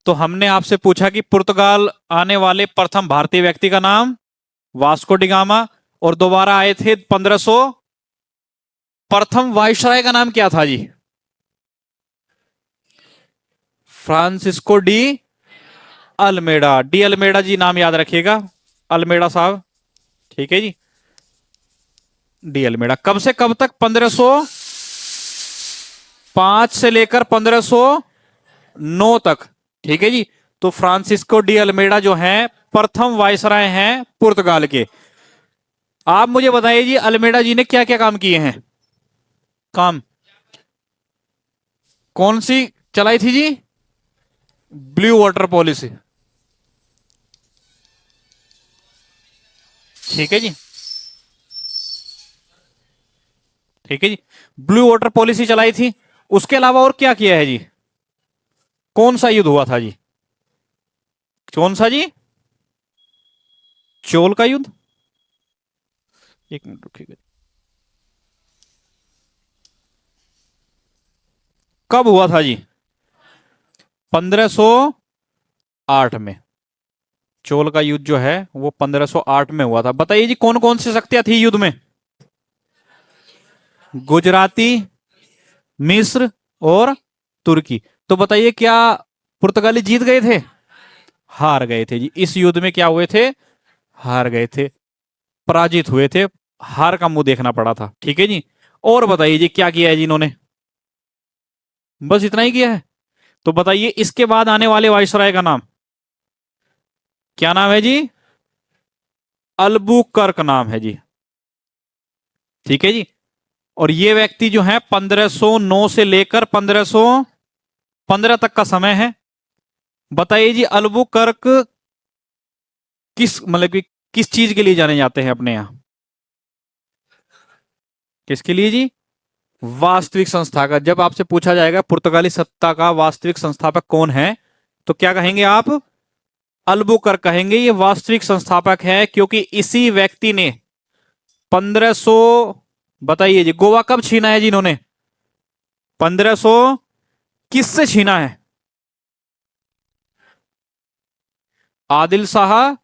तो हमने आपसे पूछा कि पुर्तगाल आने वाले प्रथम भारतीय व्यक्ति का नाम वास्को डी गामा, और दोबारा आए थे 1500। प्रथम वायसराय का नाम क्या था जी? Francisco de Almeida. De Almeida ji, नाम याद रखिएगा, अल्मेडा साहब। ठीक है जी, डी अल्मेडा। कब से कब तक? 1505 से लेकर 1509 तक। ठीक है जी। तो फ्रांसिस्को डी अल्मेडा जो है प्रथम वायसराय हैं पुर्तगाल के। आप मुझे बताइए जी, अल्मेडा जी ने क्या क्या काम किए हैं? काम कौन सी चलाई थी जी? Blue water policy. ठीक है जी, ठीक है जी, ब्लू वाटर पॉलिसी चलाई थी। उसके अलावा और क्या किया है जी? कौन सा युद्ध हुआ था जी? कौन सा जी? चोल का युद्ध। एक मिनट रुकिएगा। कब हुआ था जी? 1508 में। चोल का युद्ध जो है वो 1508 में हुआ था। बताइए जी, कौन कौन सी शक्तियां थी युद्ध में? गुजराती, मिस्र और तुर्की। तो बताइए, क्या पुर्तगाली जीत गए थे? हार गए थे जी। इस युद्ध में क्या हुए थे? हार गए थे, पराजित हुए थे। हार का मुंह देखना पड़ा था। ठीक है जी। और बताइए जी, क्या किया है जी इन्होंने? बस इतना ही किया है? तो बताइए, इसके बाद आने वाले वायसराय का नाम क्या नाम है जी? अल्बुकर्क नाम है जी। ठीक है जी। और ये व्यक्ति जो है 1509 से लेकर 1515 तक का समय है। बताइए जी, अल्बुकर्क किस मतलब कि किस चीज के लिए जाने जाते हैं अपने यहां? किसके लिए जी? वास्तविक संस्थापक। जब आपसे पूछा जाएगा पुर्तगाली सत्ता का वास्तविक संस्थापक कौन है, तो क्या कहेंगे आप? अल्बुकर्क कहेंगे। ये वास्तविक संस्थापक है क्योंकि इसी व्यक्ति ने 1500, बताइए जी, गोवा कब छीना है जी इन्होंने? 1500 किससे छीना है? आदिल शाह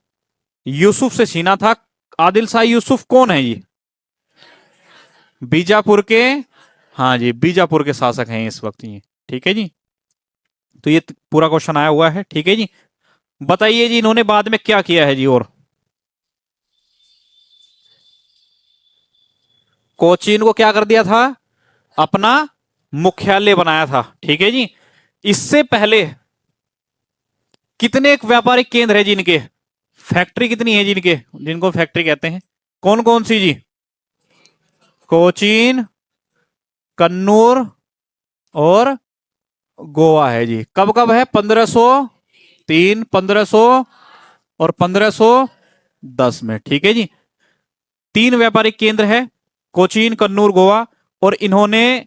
यूसुफ से छीना था। आदिल शाह यूसुफ कौन है जी? बीजापुर के, हाँ जी, बीजापुर के शासक हैं इस वक्त ये। ठीक है जी। तो ये पूरा क्वेश्चन आया हुआ है। ठीक है जी। बताइए जी, इन्होंने बाद में क्या किया है जी? और कोचीन को क्या कर दिया था? अपना मुख्यालय बनाया था। ठीक है जी। इससे पहले कितने व्यापारिक केंद्र है जी इनके? फैक्ट्री कितनी है जी इनके, जिनको फैक्ट्री कहते हैं? कौन कौन सी जी? कोचीन, कन्नूर और गोवा है जी। कब कब है? 1503, 1500 और 1510 में। ठीक है जी। तीन व्यापारिक केंद्र है, कोचीन, कन्नूर, गोवा। और इन्होंने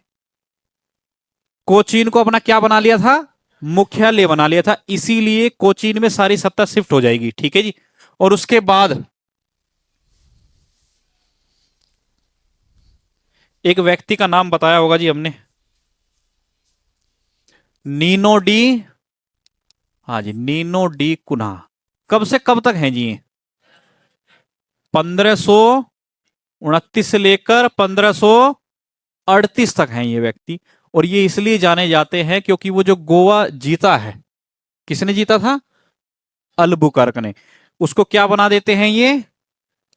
कोचीन को अपना क्या बना लिया था? मुख्यालय बना लिया था। इसीलिए कोचीन में सारी सत्ता शिफ्ट हो जाएगी। ठीक है जी। और उसके बाद एक व्यक्ति का नाम बताया होगा जी हमने, नीनो डी, हाँ जी, नीनो डी कुन्हा। कब से कब तक हैं जी? 1529 से लेकर 1538 तक हैं ये व्यक्ति। और ये इसलिए जाने जाते हैं क्योंकि वो जो गोवा जीता है, किसने जीता था? अल्बुकर्क ने। उसको क्या बना देते हैं ये?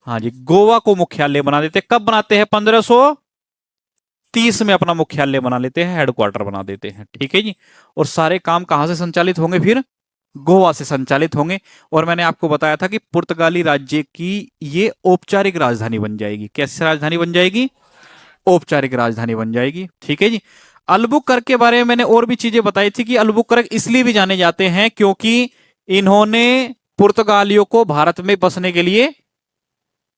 हाँ जी, गोवा को मुख्यालय बना देते हैं। कब बनाते हैं? 1530 में अपना मुख्यालय बना लेते हैं, हेडक्वार्टर बना देते हैं। ठीक है जी। और सारे काम कहां से संचालित होंगे फिर? गोवा से संचालित होंगे। और मैंने आपको बताया था कि पुर्तगाली राज्य की ये औपचारिक राजधानी बन जाएगी। कैसी राजधानी बन जाएगी? औपचारिक राजधानी बन जाएगी। ठीक है जी। अल्बुकर्क के बारे में मैंने और भी चीजें बताई थी कि अल्बुकर्क इसलिए भी जाने जाते हैं क्योंकि इन्होंने पुर्तगालियों को भारत में बसने के लिए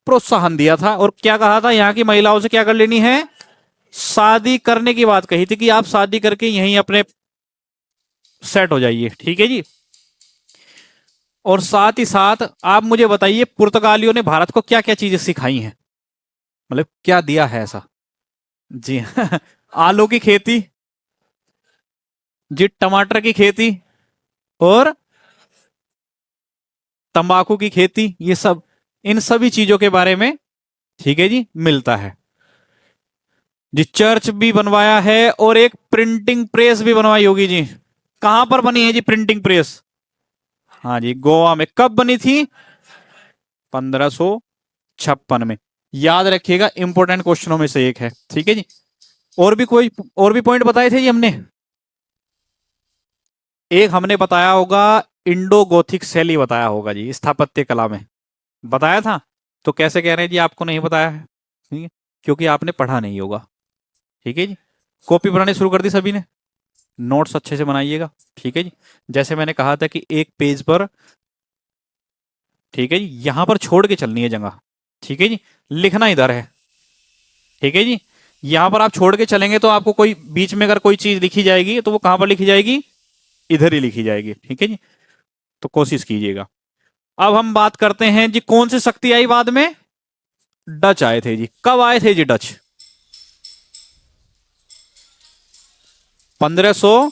प्रोत्साहन दिया था। और क्या कहा था? यहां की महिलाओं से क्या कर लेनी है? शादी करने की बात कही थी कि आप शादी करके यहीं अपने सेट हो जाइए। ठीक है जी। और साथ ही साथ आप मुझे बताइए, पुर्तगालियों ने भारत को क्या क्या चीजें सिखाई हैं, मतलब क्या दिया है ऐसा? जी आलू की खेती जी, टमाटर की खेती, और तंबाकू की खेती, ये सब, इन सभी चीजों के बारे में, ठीक है जी, मिलता है जी। चर्च भी बनवाया है और एक प्रिंटिंग प्रेस भी बनवाई होगी जी। कहां पर बनी है जी प्रिंटिंग प्रेस? हाँ जी, गोवा में। कब बनी थी? 1556 में। याद रखिएगा, इंपॉर्टेंट क्वेश्चनों में से एक है, ठीक है जी। और भी पॉइंट बताए थे जी हमने। एक हमने बताया होगा, इंडो गोथिक शैली बताया होगा जी स्थापत्य कला में, बताया था। तो कैसे कह रहे हैं जी आपको नहीं बताया है? ठीक है, क्योंकि आपने पढ़ा नहीं होगा। ठीक है जी। कॉपी बनानी शुरू कर दी सभी ने, नोट्स अच्छे से बनाइएगा। ठीक है जी। जैसे मैंने कहा था कि एक पेज पर, ठीक है जी, यहां पर छोड़ के चलनी है जगह। ठीक है जी, लिखना इधर है। ठीक है जी। यहां पर आप छोड़ के चलेंगे तो आपको कोई बीच में अगर कोई चीज लिखी जाएगी तो वो कहां पर लिखी जाएगी? इधर ही लिखी जाएगी। ठीक है जी, तो कोशिश कीजिएगा। अब हम बात करते हैं जी, कौन सी शक्ति आई बाद में? डच आए थे जी। कब आए थे जी डच? 1500।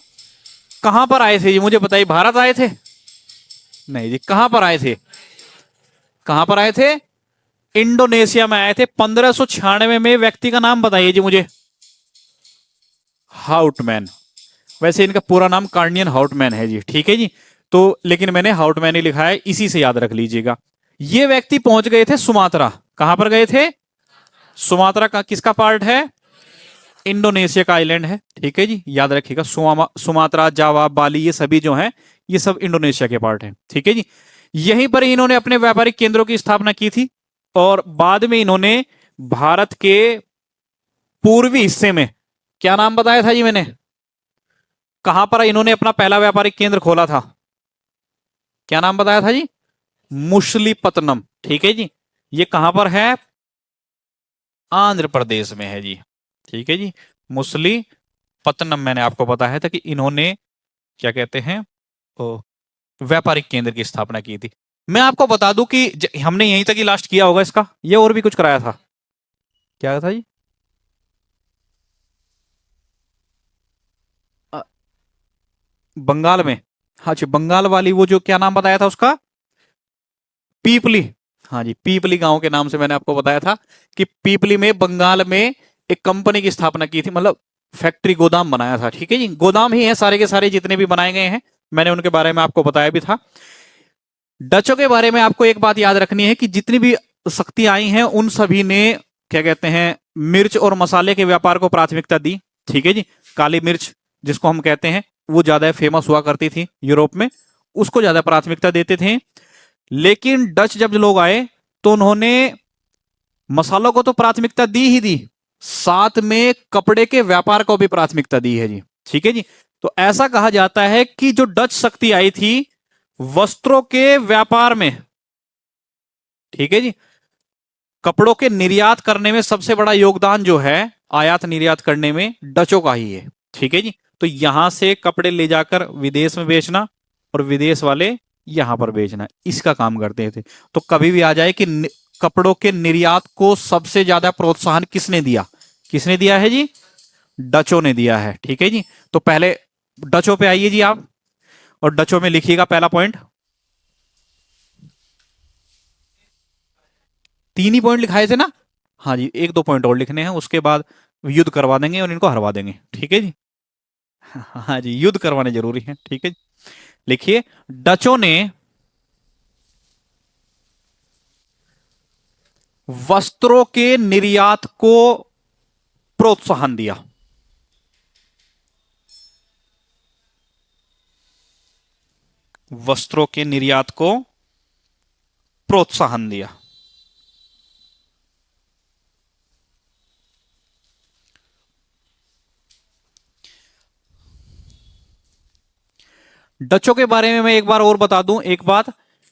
कहां पर आए थे जी, मुझे बताइए। भारत आए थे? नहीं जी, कहां पर आए थे? कहां पर आए थे? इंडोनेशिया में आए थे 1596 में। व्यक्ति का नाम बताइए जी मुझे। हाउटमैन। वैसे इनका पूरा नाम कार्नियन हाउटमैन है जी। ठीक है जी। तो लेकिन मैंने हाउटमैन ही लिखा है, इसी से याद रख लीजिएगा। ये व्यक्ति पहुंच गए थे सुमात्रा। कहां पर गए थे? सुमात्रा का किसका पार्ट है? इंडोनेशिया का आइलैंड है। ठीक है जी, याद रखिएगा। सुमात्रा, जावा, बाली, ये सभी जो हैं, ये सब इंडोनेशिया के पार्ट हैं। ठीक है जी। यहीं पर इन्होंने अपने व्यापारिक केंद्रों की स्थापना की थी और बाद में इन्होंने भारत के पूर्वी हिस्से में, क्या नाम बताया था जी मैंने? कहां पर इन्होंने अपना पहला व्यापारिक केंद्र खोला था? क्या नाम बताया था जी? मुसलीपत्तनम। ठीक है जी। ये कहां पर है? आंध्र प्रदेश में है जी। ठीक है जी। मुसलीपत्तनम, मैंने आपको बताया था कि इन्होंने क्या कहते हैं, ओ, व्यापारिक केंद्र की स्थापना की थी। मैं आपको बता दूं कि हमने यहीं तक ही लास्ट किया होगा इसका, ये और भी कुछ कराया था। क्या था जी? अ, बंगाल में। हाँ जी, बंगाल वाली वो जो क्या नाम बताया था उसका? पीपली। हाँ जी, पीपली गांव के नाम से मैंने आपको बताया था कि पीपली में, बंगाल में एक कंपनी की स्थापना की थी, मतलब फैक्ट्री, गोदाम बनाया था। ठीक है जी, गोदाम ही है सारे के सारे जितने भी बनाए गए हैं, मैंने उनके बारे में आपको बताया भी था। डचों के बारे में आपको एक बात याद रखनी है कि जितनी भी शक्ति आई हैं उन सभी ने, क्या कहते हैं, मिर्च और मसाले के व्यापार को प्राथमिकता दी। ठीक है जी। काली मिर्च जिसको हम कहते हैं, वो ज्यादा फेमस हुआ करती थी यूरोप में, उसको ज्यादा प्राथमिकता देते थे। लेकिन डच जब लोग आए तो उन्होंने मसालों को तो प्राथमिकता दी ही दी, साथ में कपड़े के व्यापार को भी प्राथमिकता दी है जी। ठीक है जी। तो ऐसा कहा जाता है कि जो डच शक्ति आई थी वस्त्रों के व्यापार में, ठीक है जी, कपड़ों के निर्यात करने में सबसे बड़ा योगदान जो है, आयात निर्यात करने में, डचों का ही है। ठीक है जी। तो यहां से कपड़े ले जाकर विदेश में बेचना और विदेश वाले यहां पर बेचना, इसका काम करते थे। तो कभी भी आ जाए कि कपड़ों के निर्यात को सबसे ज्यादा प्रोत्साहन किसने दिया? किसने दिया है जी? डचों ने दिया है। ठीक है जी। तो पहले डचों पे आइए जी आप, और डचों में लिखिएगा पहला पॉइंट। तीन ही पॉइंट लिखाए थे ना? हाँ जी, एक दो पॉइंट और लिखने हैं, उसके बाद युद्ध करवा देंगे और इनको हरवा देंगे। ठीक है जी। हाँ जी, युद्ध करवाने जरूरी है। ठीक है जी। लिखिए, डचों ने वस्त्रों के निर्यात को प्रोत्साहन दिया। वस्त्रों के निर्यात को प्रोत्साहन दिया। डचों के बारे में मैं एक बार और बता दूं एक बात,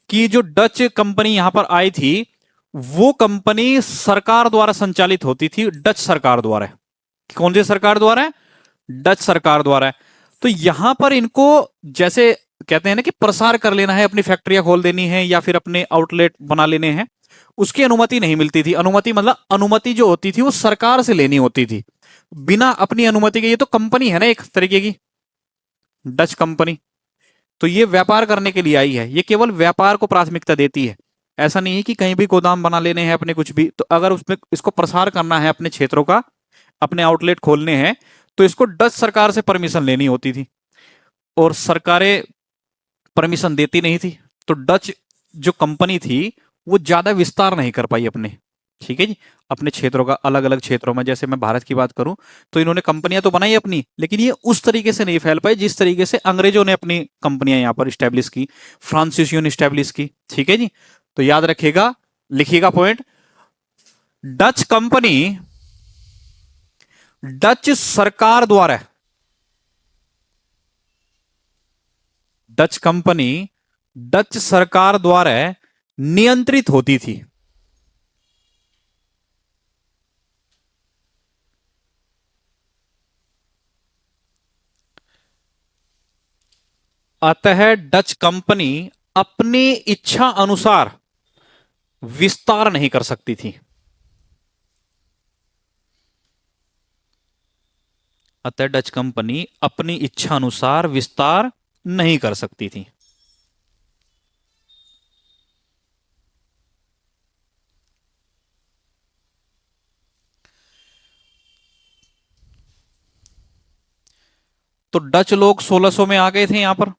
कि जो डच कंपनी यहां पर आई थी, वो कंपनी सरकार द्वारा संचालित होती थी, डच सरकार द्वारा। कौन सी सरकार द्वारा है? डच सरकार द्वारा है। तो यहां पर इनको, जैसे कहते हैं ना कि प्रसार कर लेना है, अपनी फैक्ट्रियां खोल देनी है या फिर अपने आउटलेट बना लेने हैं, उसकी अनुमति नहीं मिलती थी। अनुमति मतलब, अनुमति जो होती थी वो सरकार से लेनी होती थी, बिना अपनी अनुमति के। ये तो कंपनी है ना एक तरीके की, डच कंपनी। तो ये व्यापार करने के लिए आई है, ये केवल व्यापार को प्राथमिकता देती है। ऐसा नहीं है कि कहीं भी गोदाम बना लेने हैं अपने कुछ भी, तो अगर उसमें इसको प्रसार करना है अपने क्षेत्रों का, अपने आउटलेट खोलने हैं, तो इसको डच सरकार से परमिशन लेनी होती थी, और सरकारें परमिशन देती नहीं थी। तो डच जो कंपनी थी वो ज्यादा विस्तार नहीं कर पाई अपने, ठीक है जी, अपने क्षेत्रों का, अलग अलग क्षेत्रों में। जैसे मैं भारत की बात करूं तो इन्होंने कंपनियां तो बनाई अपनी, लेकिन ये उस तरीके से नहीं फैल पाई जिस तरीके से अंग्रेजों ने अपनी कंपनियां यहां पर स्टैब्लिश की, फ्रांसीसियों ने स्टैब्लिश की, ठीक है जी। तो याद रखिएगा, लिखिएगा पॉइंट, डच कंपनी डच सरकार द्वारा, डच कंपनी डच सरकार द्वारा नियंत्रित होती थी। अतः डच कंपनी अपनी इच्छा अनुसार विस्तार नहीं कर सकती थी। अतः डच कंपनी अपनी इच्छा अनुसार विस्तार नहीं कर सकती थी। तो डच लोग 1600 में आ गए थे यहां पर,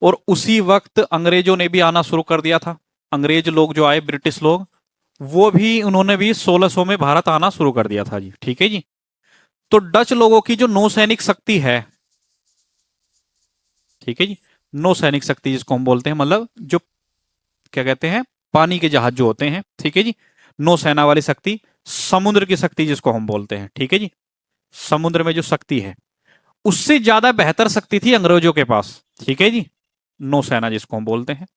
और उसी वक्त अंग्रेजों ने भी आना शुरू कर दिया था। अंग्रेज लोग जो आए, ब्रिटिश लोग, वो भी, उन्होंने भी 1600 में भारत आना शुरू कर दिया था जी, ठीक है जी। तो डच लोगों की जो नौसैनिक शक्ति है, ठीक है जी, नौसैनिक शक्ति जिसको हम बोलते हैं, मतलब जो क्या कहते हैं, पानी के जहाज जो होते हैं, ठीक है जी, नौसेना वाली शक्ति, समुद्र की शक्ति जिसको हम बोलते हैं, ठीक है जी, समुद्र में जो शक्ति है, उससे ज्यादा बेहतर शक्ति थी अंग्रेजों के पास, ठीक है जी, नौसेना जिसको हम बोलते हैं।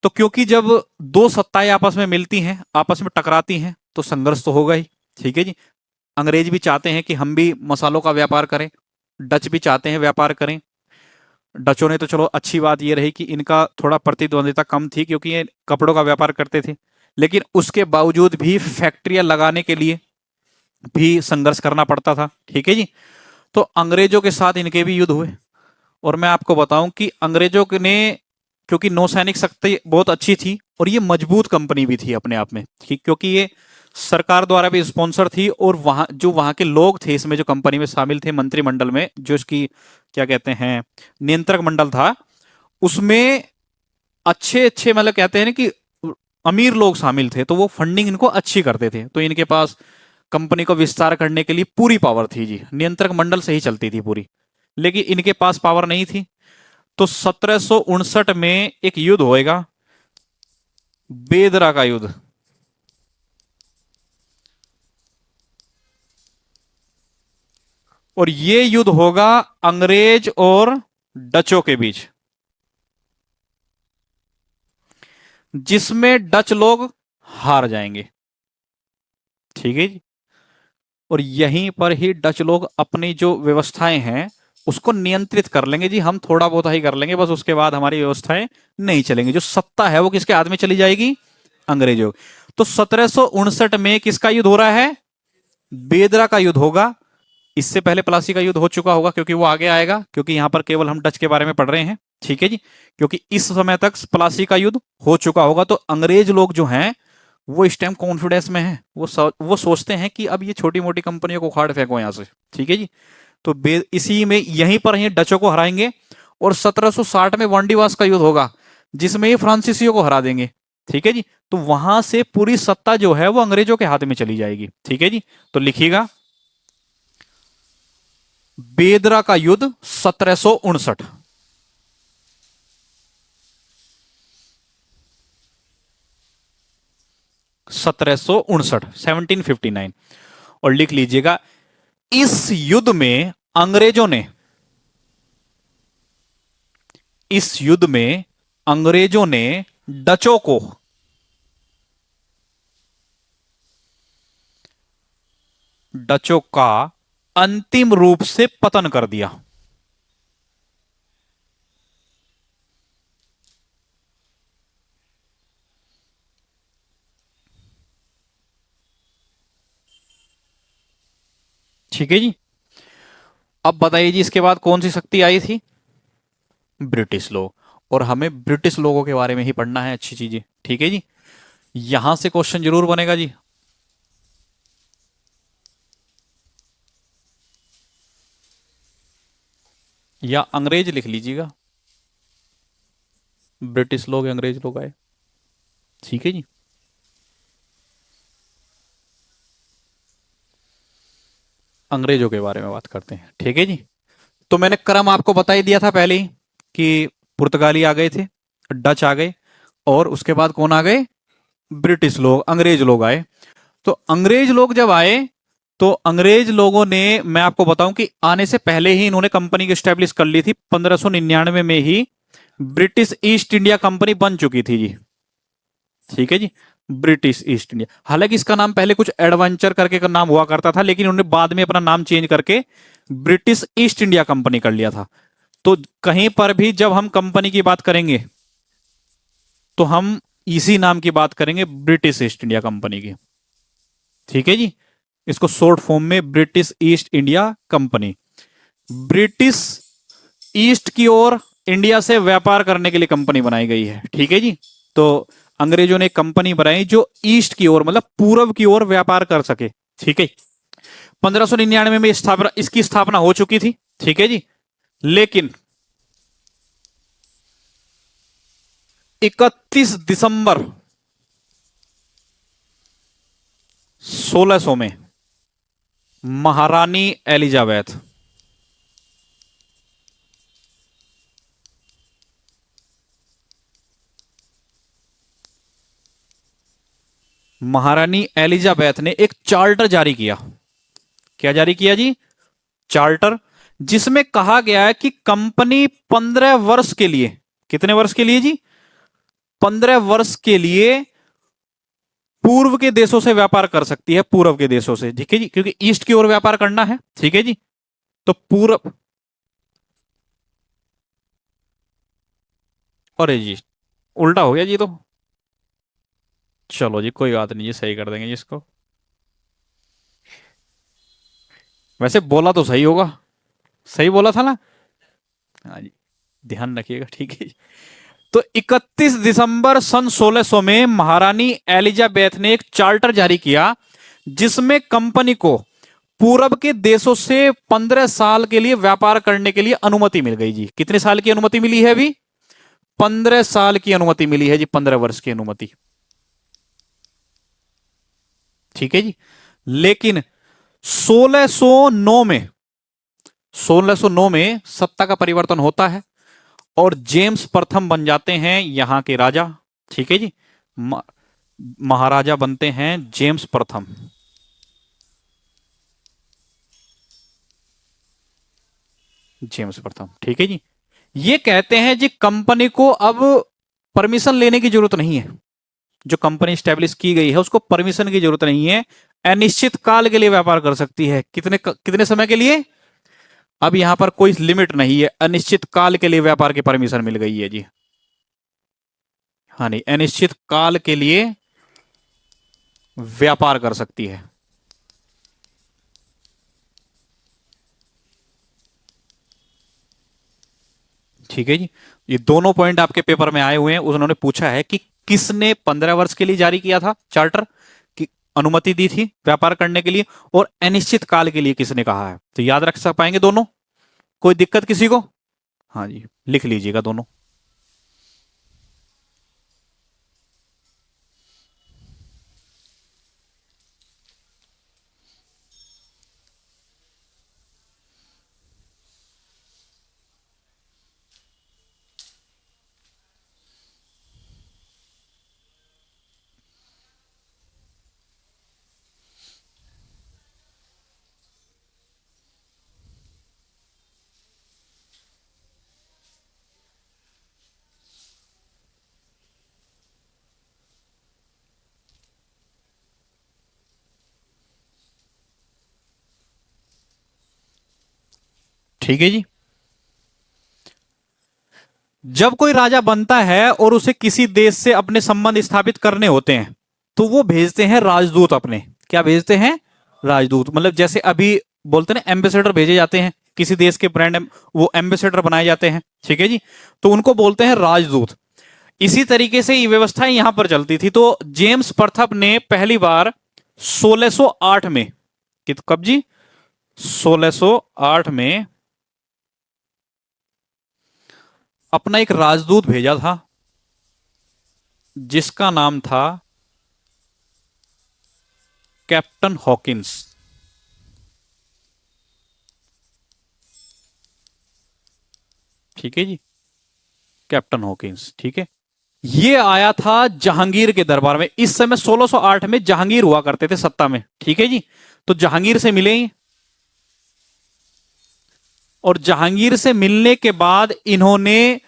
तो क्योंकि जब दो सत्ताएं आपस में मिलती हैं, आपस में टकराती हैं, तो संघर्ष तो होगा ही, ठीक है जी। अंग्रेज भी चाहते हैं कि हम भी मसालों का व्यापार करें, डच भी चाहते हैं व्यापार करें। डचों ने तो चलो, अच्छी बात यह रही कि इनका थोड़ा प्रतिद्वंदिता कम थी क्योंकि ये कपड़ों का व्यापार करते थे, लेकिन उसके बावजूद भी फैक्ट्रियां लगाने के लिए भी संघर्ष करना पड़ता था, ठीक है जी। तो अंग्रेजों के साथ इनके भी युद्ध हुए, और मैं आपको बताऊं कि अंग्रेजों ने, क्योंकि नौसैनिक शक्ति बहुत अच्छी थी और ये मजबूत कंपनी भी थी अपने आप में, ठीक, क्योंकि ये सरकार द्वारा भी स्पॉन्सर थी, और वहां के लोग थे इसमें जो कंपनी में शामिल थे, मंत्रिमंडल में, जो इसकी क्या कहते हैं, नियंत्रक मंडल था, उसमें अच्छे अच्छे, मतलब कहते हैं ना कि अमीर लोग शामिल थे, तो वो फंडिंग इनको अच्छी करते थे। तो इनके पास कंपनी को विस्तार करने के लिए पूरी पावर थी जी, नियंत्रक मंडल से ही चलती थी पूरी, लेकिन इनके पास पावर नहीं थी। तो 1759 में एक युद्ध होएगा, बेदरा का युद्ध। और ये युद्ध होगा अंग्रेज और डचों के बीच, जिसमें डच लोग हार जाएंगे, ठीक है जी। और यहीं पर ही डच लोग अपनी जो व्यवस्थाएं हैं उसको नियंत्रित कर लेंगे जी, हम थोड़ा बहुत ही कर लेंगे बस, उसके बाद हमारी व्यवस्थाएं नहीं चलेंगी, जो सत्ता है वो किसके हाथ में चली जाएगी, अंग्रेजों। तो 1759 में किसका युद्ध हो रहा है, बेदरा का युद्ध होगा। इससे पहले प्लासी का युद्ध हो चुका होगा, क्योंकि वो आगे आएगा, क्योंकि यहां पर केवल हम डच के बारे में पढ़ रहे हैं, ठीक है जी। क्योंकि इस समय तक प्लासी का युद्ध हो चुका होगा, तो अंग्रेज लोग जो हैं वो इस टाइम कॉन्फिडेंस में है, वो सोचते हैं कि अब ये छोटी मोटी कंपनियों को उखाड़ फेंको यहां से, ठीक है जी। तो इसी में, यहीं पर ही डचों को हराएंगे, और 1760 में वांडीवास का युद्ध होगा, जिसमें ये फ्रांसीसियों को हरा देंगे, ठीक है जी। तो वहां से पूरी सत्ता जो है वो अंग्रेजों के हाथ में चली जाएगी, ठीक है जी। तो लिखिएगा, बेदरा का युद्ध 1759, 1759, 1759। और लिख लीजिएगा, इस युद्ध में अंग्रेजों ने, इस युद्ध में अंग्रेजों ने डचों को, डचों का अंतिम रूप से पतन कर दिया। ठीक है जी। अब बताइए जी, इसके बाद कौन सी शक्ति आई थी, ब्रिटिश लोग। और हमें ब्रिटिश लोगों के बारे में ही पढ़ना है, अच्छी चीजें, ठीक है जी। यहां से क्वेश्चन जरूर बनेगा जी। या अंग्रेज लिख लीजिएगा, ब्रिटिश लोग अंग्रेज लोग आए, ठीक है जी। अंग्रेजों के बारे में बात करते हैं, ठीक है जी। तो मैंने क्रम आपको बता ही दिया था पहले ही कि पुर्तगाली आ गए थे, डच आ गए, और उसके बाद कौन आ गए, ब्रिटिश लोग, अंग्रेज लोग आए। तो अंग्रेज लोग जब आए, तो अंग्रेज लोगों ने, मैं आपको बताऊं कि आने से पहले ही इन्होंने कंपनी की स्टैब्लिश कर ली थी। 1599 में ही ब्रिटिश ईस्ट इंडिया कंपनी बन चुकी थी जी, ठीक है जी। ब्रिटिश ईस्ट इंडिया, हालांकि इसका नाम पहले कुछ एडवेंचर करके का नाम हुआ करता था, लेकिन उन्होंने बाद में अपना नाम चेंज करके ब्रिटिश ईस्ट इंडिया कंपनी कर लिया था। तो कहीं पर भी जब हम कंपनी की बात करेंगे तो हम इसी नाम की बात करेंगे, ब्रिटिश ईस्ट इंडिया कंपनी की, ठीक है जी। इसको शॉर्ट फॉर्म में British east India company. British east की ओर इंडिया से व्यापार करने के लिए कंपनी बनाई गई है, ठीक है जी। तो अंग्रेजों ने एक कंपनी बनाई जो ईस्ट की ओर, मतलब पूर्व की ओर व्यापार कर सके, ठीक है। 1599 में स्थापना, इसकी स्थापना हो चुकी थी, ठीक है जी। लेकिन 31 दिसंबर 1600 में महारानी एलिजाबेथ, महारानी एलिजाबेथ ने एक चार्टर जारी किया। क्या जारी किया जी, चार्टर, जिसमें कहा गया है कि कंपनी 15 वर्ष के लिए, कितने वर्ष के लिए जी, 15 वर्ष के लिए पूर्व के देशों से व्यापार कर सकती है, पूर्व के देशों से, ठीक है जी, क्योंकि ईस्ट की ओर व्यापार करना है, ठीक है जी। तो पूर्व, अरे जी उल्टा हो गया जी, तो चलो जी कोई बात नहीं जी, सही कर देंगे जी इसको। वैसे बोला तो सही होगा, सही बोला था ना, हाँ जी, ध्यान रखिएगा, ठीक है जी। तो 31 दिसंबर सन 1600 में महारानी एलिजाबेथ ने एक चार्टर जारी किया, जिसमें कंपनी को पूरब के देशों से 15 साल के लिए व्यापार करने के लिए अनुमति मिल गई जी। कितने साल की अनुमति मिली है अभी, 15 साल की अनुमति मिली है जी, 15 वर्ष की अनुमति, ठीक है जी। लेकिन 1609 में 1609 में सत्ता का परिवर्तन होता है और जेम्स प्रथम बन जाते हैं यहां के राजा, ठीक है जी। महाराजा बनते हैं जेम्स प्रथम, जेम्स प्रथम, ठीक है जी। ये कहते हैं जी कंपनी को अब परमिशन लेने की जरूरत नहीं है, जो कंपनी स्टैब्लिश की गई है उसको परमिशन की जरूरत नहीं है, अनिश्चित काल के लिए व्यापार कर सकती है। कितने समय के लिए, अब यहां पर कोई लिमिट नहीं है, अनिश्चित काल के लिए व्यापार की परमिशन मिल गई है जी। हाँ नहीं, अनिश्चित काल के लिए व्यापार कर सकती है, ठीक है जी। ये दोनों पॉइंट आपके पेपर में आए हुए हैं, उन्होंने पूछा है कि किसने 15 वर्ष के लिए जारी किया था चार्टर की अनुमति दी थी व्यापार करने के लिए, और अनिश्चित काल के लिए किसने कहा है। तो याद रख सक पाएंगे दोनों, कोई दिक्कत किसी को, हाँ जी लिख लीजिएगा दोनों। ठीक है जी। जब कोई राजा बनता है और उसे किसी देश से अपने संबंध स्थापित करने होते हैं, तो वो भेजते हैं राजदूत अपने, क्या भेजते हैं, राजदूत, मतलब जैसे अभी बोलते हैं ना एम्बेसडर भेजे जाते हैं, किसी देश के ब्रांड वो एम्बेसडर बनाए जाते हैं, ठीक है जी, तो उनको बोलते हैं राजदूत। इसी तरीके से ये व्यवस्था यहां पर चलती थी। तो जेम्स प्रथम ने पहली बार 1608 में, कब जी, 1608 में अपना एक राजदूत भेजा था जिसका नाम था कैप्टन हॉकिंस। ठीक है जी, कैप्टन हॉकिंस, ठीक है। ये आया था जहांगीर के दरबार में। इस समय 1608 में जहांगीर हुआ करते थे सत्ता में, ठीक है जी। तो जहांगीर से मिले और जहांगीर से मिलने के बाद इन्होंने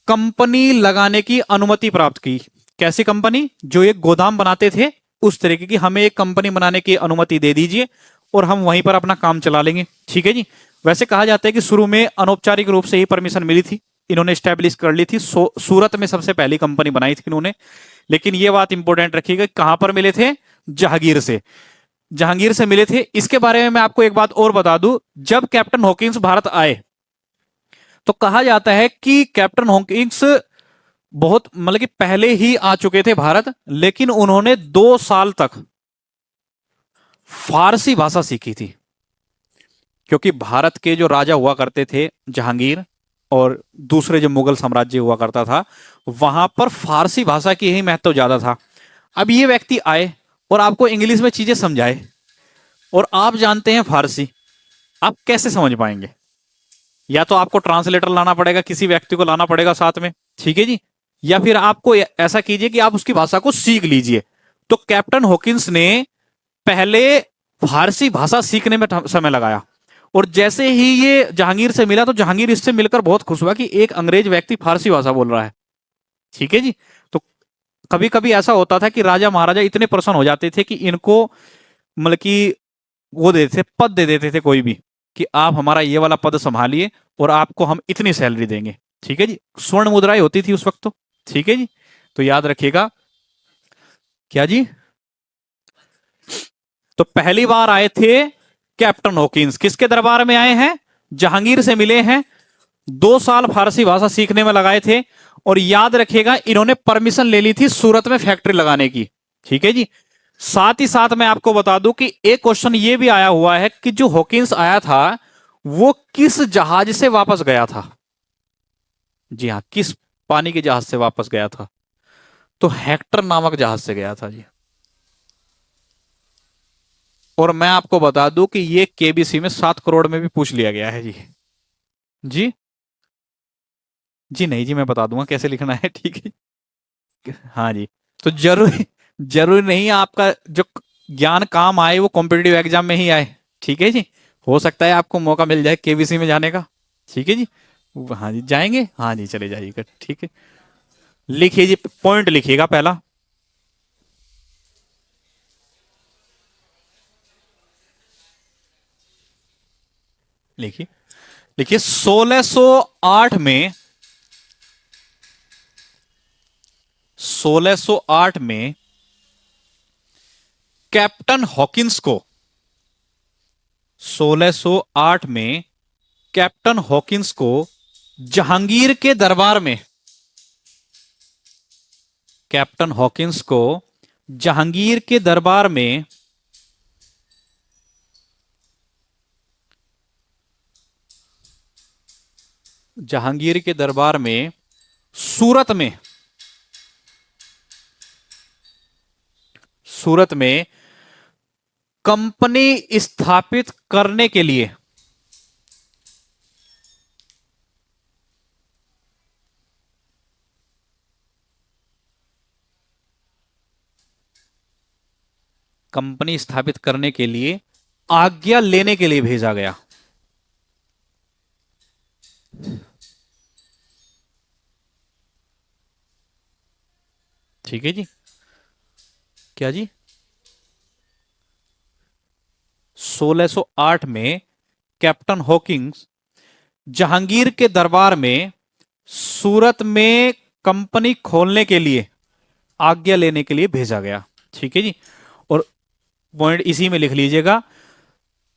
कंपनी लगाने की अनुमति प्राप्त की। कैसी कंपनी? जो एक गोदाम बनाते थे उस तरीके की, हमें एक कंपनी बनाने की अनुमति दे दीजिए और हम वहीं पर अपना काम चला लेंगे, ठीक है जी। वैसे कहा जाता है कि शुरू में अनौपचारिक रूप से ही परमिशन मिली थी, इन्होंने स्टैब्लिश कर ली थी। सूरत में सबसे पहली कंपनी बनाई थी इन्होंने। लेकिन यह बात इंपॉर्टेंट रखिएगा, कहां पर मिले थे? जहांगीर से, जहांगीर से मिले थे। इसके बारे में मैं आपको एक बात और बता दूं, जब कैप्टन हॉकिंस भारत आए तो कहा जाता है कि कैप्टन हॉकिंस बहुत मतलब कि पहले ही आ चुके थे भारत, लेकिन उन्होंने 2 साल तक फारसी भाषा सीखी थी। क्योंकि भारत के जो राजा हुआ करते थे जहांगीर और दूसरे जो मुगल साम्राज्य हुआ करता था, वहां पर फारसी भाषा की ही महत्व ज्यादा था। अब ये व्यक्ति आए और आपको इंग्लिश में चीजें समझाए और आप जानते हैं फारसी, आप कैसे समझ पाएंगे? या तो आपको ट्रांसलेटर लाना पड़ेगा, किसी व्यक्ति को लाना पड़ेगा साथ में, ठीक है जी, या फिर आपको ऐसा कीजिए कि आप उसकी भाषा को सीख लीजिए। तो कैप्टन हॉकिंस ने पहले फारसी भाषा सीखने में समय लगाया और जैसे ही ये जहांगीर से मिला तो जहांगीर इससे मिलकर बहुत खुश हुआ कि एक अंग्रेज व्यक्ति फारसी भाषा बोल रहा है, ठीक है जी। तो कभी कभी ऐसा होता था कि राजा महाराजा इतने प्रसन्न हो जाते थे कि इनको मतलब कि वो देते थे, पद दे देते थे कोई भी, कि आप हमारा ये वाला पद संभालिए और आपको हम इतनी सैलरी देंगे, ठीक है जी। स्वर्ण मुद्राएं होती थी उस वक्त तो, ठीक है जी। तो याद रखिएगा, क्या जी, तो पहली बार आए थे कैप्टन हॉकिंस, किसके दरबार में आए हैं? जहांगीर से मिले हैं, 2 साल फारसी भाषा सीखने में लगाए थे और याद रखिएगा इन्होंने परमिशन ले ली थी सूरत में फैक्ट्री लगाने की, ठीक है जी। साथ ही साथ मैं आपको बता दूं कि एक क्वेश्चन ये भी आया हुआ है कि जो हॉकिंस आया था वो किस जहाज से वापस गया था? जी हां, किस पानी के जहाज से वापस गया था? तो हेक्टर नामक जहाज से गया था जी। और मैं आपको बता दूं कि ये केबीसी में 7 करोड़ में भी पूछ लिया गया है जी। जी जी नहीं जी, मैं बता दूंगा कैसे लिखना है, ठीक है। हाँ जी, तो जरूरी जरूरी नहीं आपका जो ज्ञान काम आए वो कॉम्पिटेटिव एग्जाम में ही आए, ठीक है जी। हो सकता है आपको मौका मिल जाए केबीसी में जाने का, ठीक है जी। हाँ जी, जाएंगे, हाँ जी, चले जाइएगा, ठीक है। लिखिए जी, पॉइंट लिखिएगा पहला। लिखिए, लिखिए 1608 में, 1608 में कैप्टन हॉकिंस को, 1608 में कैप्टन हॉकिंस को जहांगीर के दरबार में, कैप्टन हॉकिंस को जहांगीर के दरबार में जहांगीर के दरबार में सूरत में, सूरत में कंपनी स्थापित करने के लिए, कंपनी स्थापित करने के लिए आज्ञा लेने के लिए भेजा गया। ठीक है जी, क्या जी, 1608 में कैप्टन हॉकिंस जहांगीर के दरबार में सूरत में कंपनी खोलने के लिए आज्ञा लेने के लिए भेजा गया, ठीक है जी। और पॉइंट इसी में लिख लीजिएगा,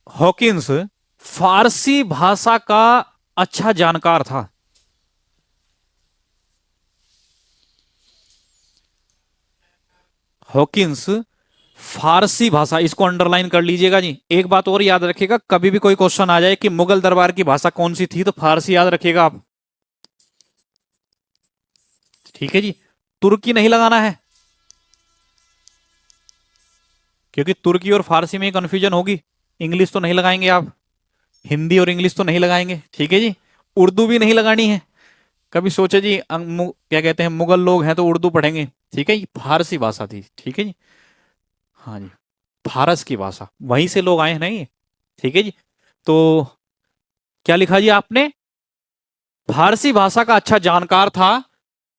हॉकिंस फारसी भाषा का अच्छा जानकार था। हॉकिंस फारसी भाषा, इसको अंडरलाइन कर लीजिएगा जी। एक बात और याद रखिएगा, कभी भी कोई क्वेश्चन आ जाए कि मुगल दरबार की भाषा कौन सी थी, तो फारसी याद रखिएगा आप। ठीक है जी। तुर्की नहीं लगाना है, क्योंकि तुर्की और फारसी में कंफ्यूजन होगी। इंग्लिश तो नहीं लगाएंगे आप, हिंदी और इंग्लिश तो नहीं लगाएंगे। ठीक है जी। उर्दू भी नहीं लगानी है। कभी सोचे जी क्या कहते हैं, मुगल लोग हैं तो उर्दू पढ़ेंगे। ठीक है, ये फारसी भाषा थी। ठीक है जी। हाँ जी, फारस की भाषा, वहीं से लोग आए हैं नहीं। ठीक है जी। तो क्या लिखा जी आपने? फारसी भाषा का अच्छा जानकार था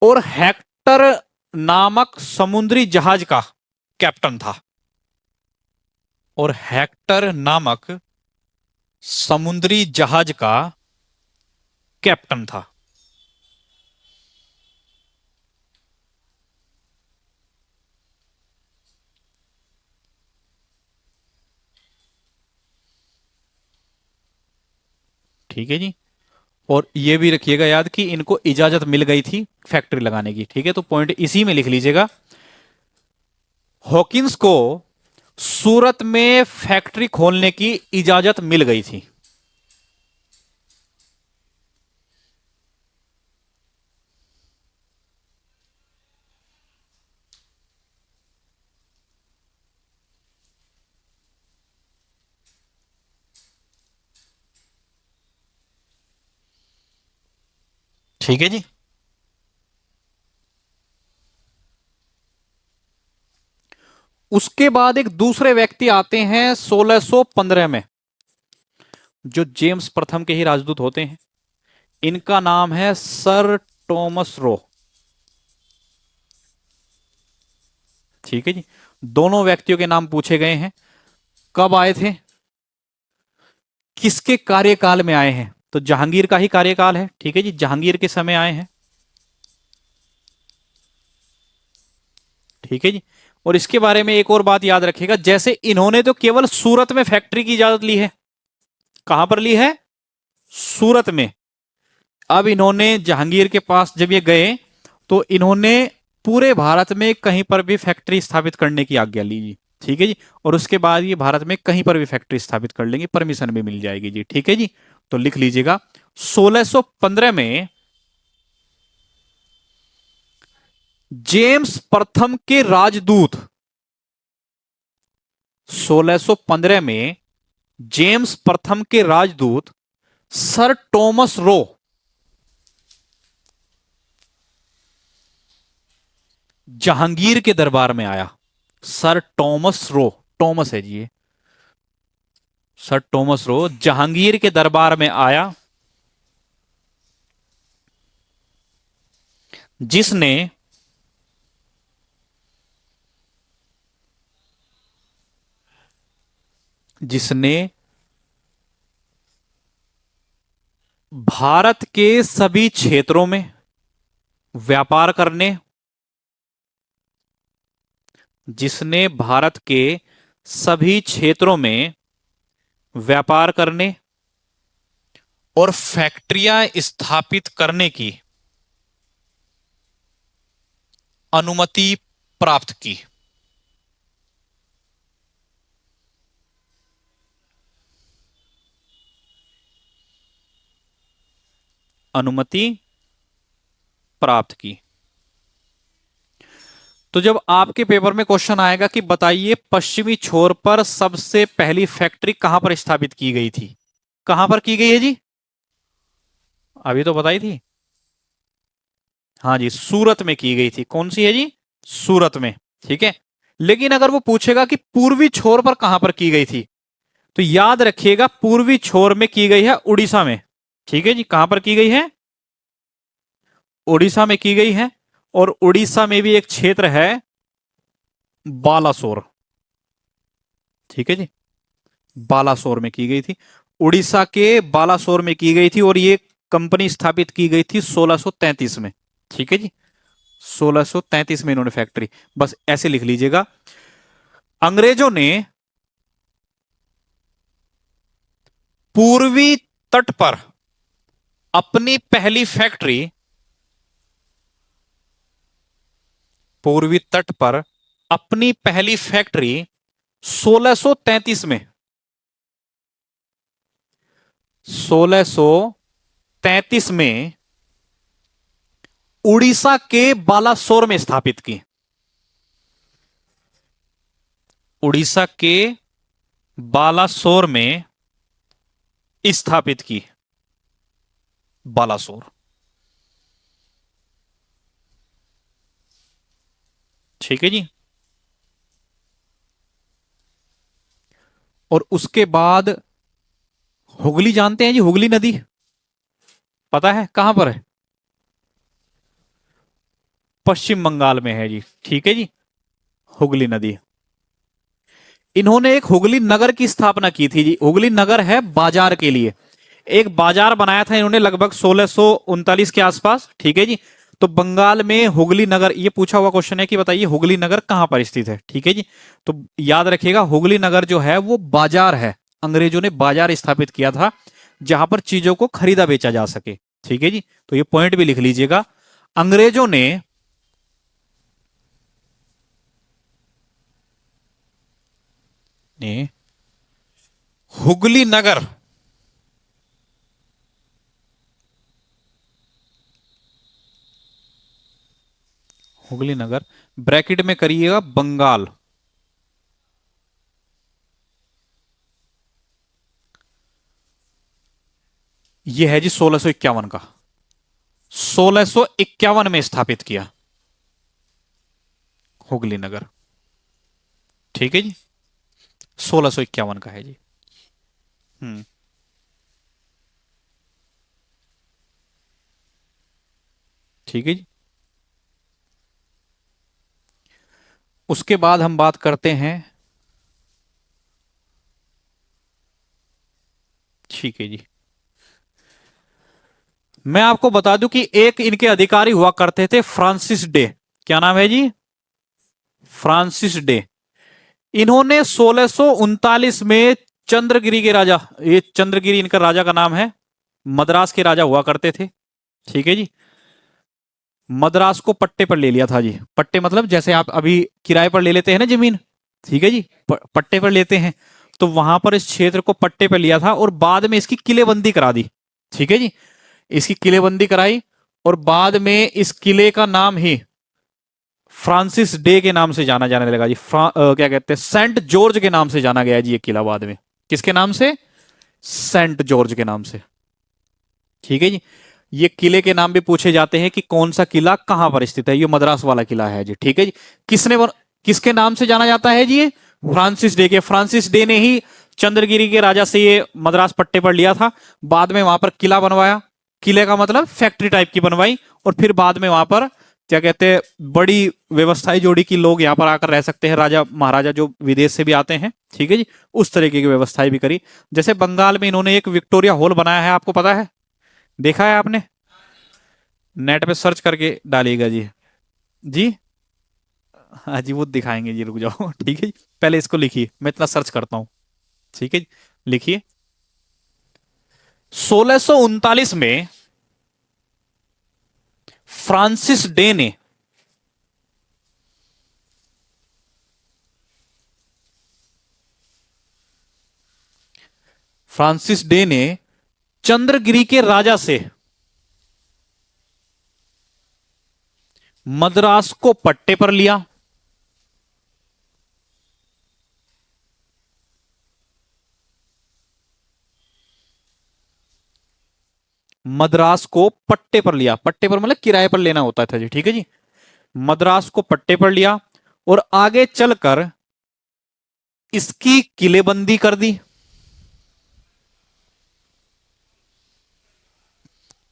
और हेक्टर नामक समुद्री जहाज का कैप्टन था। और हेक्टर नामक समुद्री जहाज का कैप्टन था। ठीक है जी। और ये भी रखिएगा याद कि इनको इजाजत मिल गई थी फैक्ट्री लगाने की। ठीक है, तो पॉइंट इसी में लिख लीजिएगा। हॉकिंस को सूरत में फैक्ट्री खोलने की इजाजत मिल गई थी। ठीक है जी। उसके बाद एक दूसरे व्यक्ति आते हैं 1615 में, जो जेम्स प्रथम के ही राजदूत होते हैं। इनका नाम है सर टॉमस रो। ठीक है जी। दोनों व्यक्तियों के नाम पूछे गए हैं। कब आए थे, किसके कार्यकाल में आए हैं? तो जहांगीर का ही कार्यकाल है। ठीक है जी, जहांगीर के समय आए हैं। ठीक है जी। और इसके बारे में एक और बात याद रखिएगा, जैसे इन्होंने तो केवल सूरत में फैक्ट्री की इजाजत ली है। कहां पर ली है? सूरत में। अब इन्होंने जहांगीर के पास जब ये गए, तो इन्होंने पूरे भारत में कहीं पर भी फैक्ट्री स्थापित करने की आज्ञा ली जी। ठीक है जी। और उसके बाद ये भारत में कहीं पर भी फैक्ट्री स्थापित कर लेंगे, परमिशन भी मिल जाएगी जी। ठीक है जी। तो लिख लीजिएगा 1615 में जेम्स प्रथम के राजदूत, 1615 में जेम्स प्रथम के राजदूत सर टॉमस रो जहांगीर के दरबार में आया। सर टॉमस रो, टॉमस है जी ये, सर टॉमस रो जहांगीर के दरबार में आया, जिसने जिसने भारत के सभी क्षेत्रों में व्यापार करने, जिसने भारत के सभी क्षेत्रों में व्यापार करने और फैक्ट्रियां स्थापित करने की अनुमति प्राप्त की। अनुमति प्राप्त की। तो जब आपके पेपर में क्वेश्चन आएगा कि बताइए पश्चिमी छोर पर सबसे पहली फैक्ट्री कहां पर स्थापित की गई थी, कहां पर की गई है जी? अभी तो बताई थी। हाँ जी, सूरत में की गई थी। कौन सी है जी? सूरत में। ठीक है। लेकिन अगर वो पूछेगा कि पूर्वी छोर पर कहां पर की गई थी, तो याद रखिएगा पूर्वी छोर में की गई है उड़ीसा में। ठीक है जी। कहां पर की गई है? उड़ीसा में की गई है। और उड़ीसा में भी एक क्षेत्र है बालासोर। ठीक है जी। बालासोर में की गई थी, उड़ीसा के बालासोर में की गई थी। और ये कंपनी स्थापित की गई थी 1633 में। ठीक है जी। 1633 में इन्होंने फैक्ट्री, बस ऐसे लिख लीजिएगा। अंग्रेजों ने पूर्वी तट पर अपनी पहली फैक्ट्री, पूर्वी तट पर अपनी पहली फैक्ट्री 1633 में, 1633 में उड़ीसा के बालासोर में स्थापित की। उड़ीसा के बालासोर में स्थापित की। बालासोर, ठीक है जी। और उसके बाद हुगली जानते हैं जी, हुगली नदी पता है कहां पर है? पश्चिम बंगाल में है जी, ठीक है जी, हुगली नदी। इन्होंने एक हुगली नगर की स्थापना की थी जी। हुगली नगर है बाजार के लिए, एक बाजार बनाया था इन्होंने लगभग 1639 के आसपास, ठीक है जी। तो बंगाल में हुगली नगर, ये पूछा हुआ क्वेश्चन है कि बताइए हुगली नगर कहां पर स्थित है, ठीक है जी। तो याद रखिएगा हुगली नगर जो है वो बाजार है, अंग्रेजों ने बाजार स्थापित किया था जहां पर चीजों को खरीदा बेचा जा सके, ठीक है जी। तो ये पॉइंट भी लिख लीजिएगा, अंग्रेजों ने हुगली नगर हुगली नगर ब्रैकेट में करिएगा बंगाल, यह है जी 1651 का, 1651 में स्थापित किया हुगली नगर, ठीक है जी। 1651 का है जी। ठीक है जी। उसके बाद हम बात करते हैं, ठीक है जी, मैं आपको बता दूं कि एक इनके अधिकारी हुआ करते थे फ्रांसिस डे। क्या नाम है जी? Francis day. इन्होंने 1639 में चंद्रगिरी के राजा, ये चंद्रगिरी इनका राजा का नाम है, मद्रास के राजा हुआ करते थे, ठीक है जी। मद्रास को पट्टे पर ले लिया था जी। पट्टे मतलब जैसे आप अभी किराए पर ले लेते हैं ना जमीन, ठीक है जी, पट्टे पर लेते हैं। तो वहां पर इस क्षेत्र को पट्टे पर लिया था और बाद में इसकी किलेबंदी करा दी, ठीक है जी। इसकी किलेबंदी कराई और बाद में इस किले का नाम ही फ्रांसिस डे के नाम से जाना जाने लगा जी। क्या कहते हैं, सेंट जॉर्ज के नाम से जाना गया जी ये किला बाद में। किसके नाम से? सेंट जॉर्ज के नाम से, ठीक है जी। ये किले के नाम भी पूछे जाते हैं कि कौन सा किला कहां पर स्थित है। ये मद्रास वाला किला है जी, ठीक है जी। किसके नाम से जाना जाता है जी? ये फ्रांसिस डे के। फ्रांसिस डे ने ही चंद्रगिरी के राजा से ये मद्रास पट्टे पर लिया था, बाद में वहां पर किला बनवाया, किले का मतलब फैक्ट्री टाइप की बनवाई, और फिर बाद में वहां पर क्या कहते हैं बड़ी व्यवस्थाएं जोड़ी कि लोग यहाँ पर आकर रह सकते हैं, राजा महाराजा जो विदेश से भी आते हैं, ठीक है जी। उस तरीके की व्यवस्थाएं भी करी। जैसे बंगाल में इन्होंने एक विक्टोरिया हॉल बनाया है, आपको पता है? देखा है आपने? नेट पे सर्च करके डालिएगा जी। जी हाँ जी, वो दिखाएंगे जी, रुक जाओ ठीक है जी। पहले इसको लिखिए, मैं इतना सर्च करता हूं, ठीक है जी। लिखिए, 1639 में फ्रांसिस डे ने चंद्रगिरी के राजा से मद्रास को पट्टे पर लिया, मद्रास को पट्टे पर लिया, पट्टे पर मतलब किराए पर लेना होता था जी, ठीक है जी। मद्रास को पट्टे पर लिया और आगे चलकर इसकी किलेबंदी कर दी,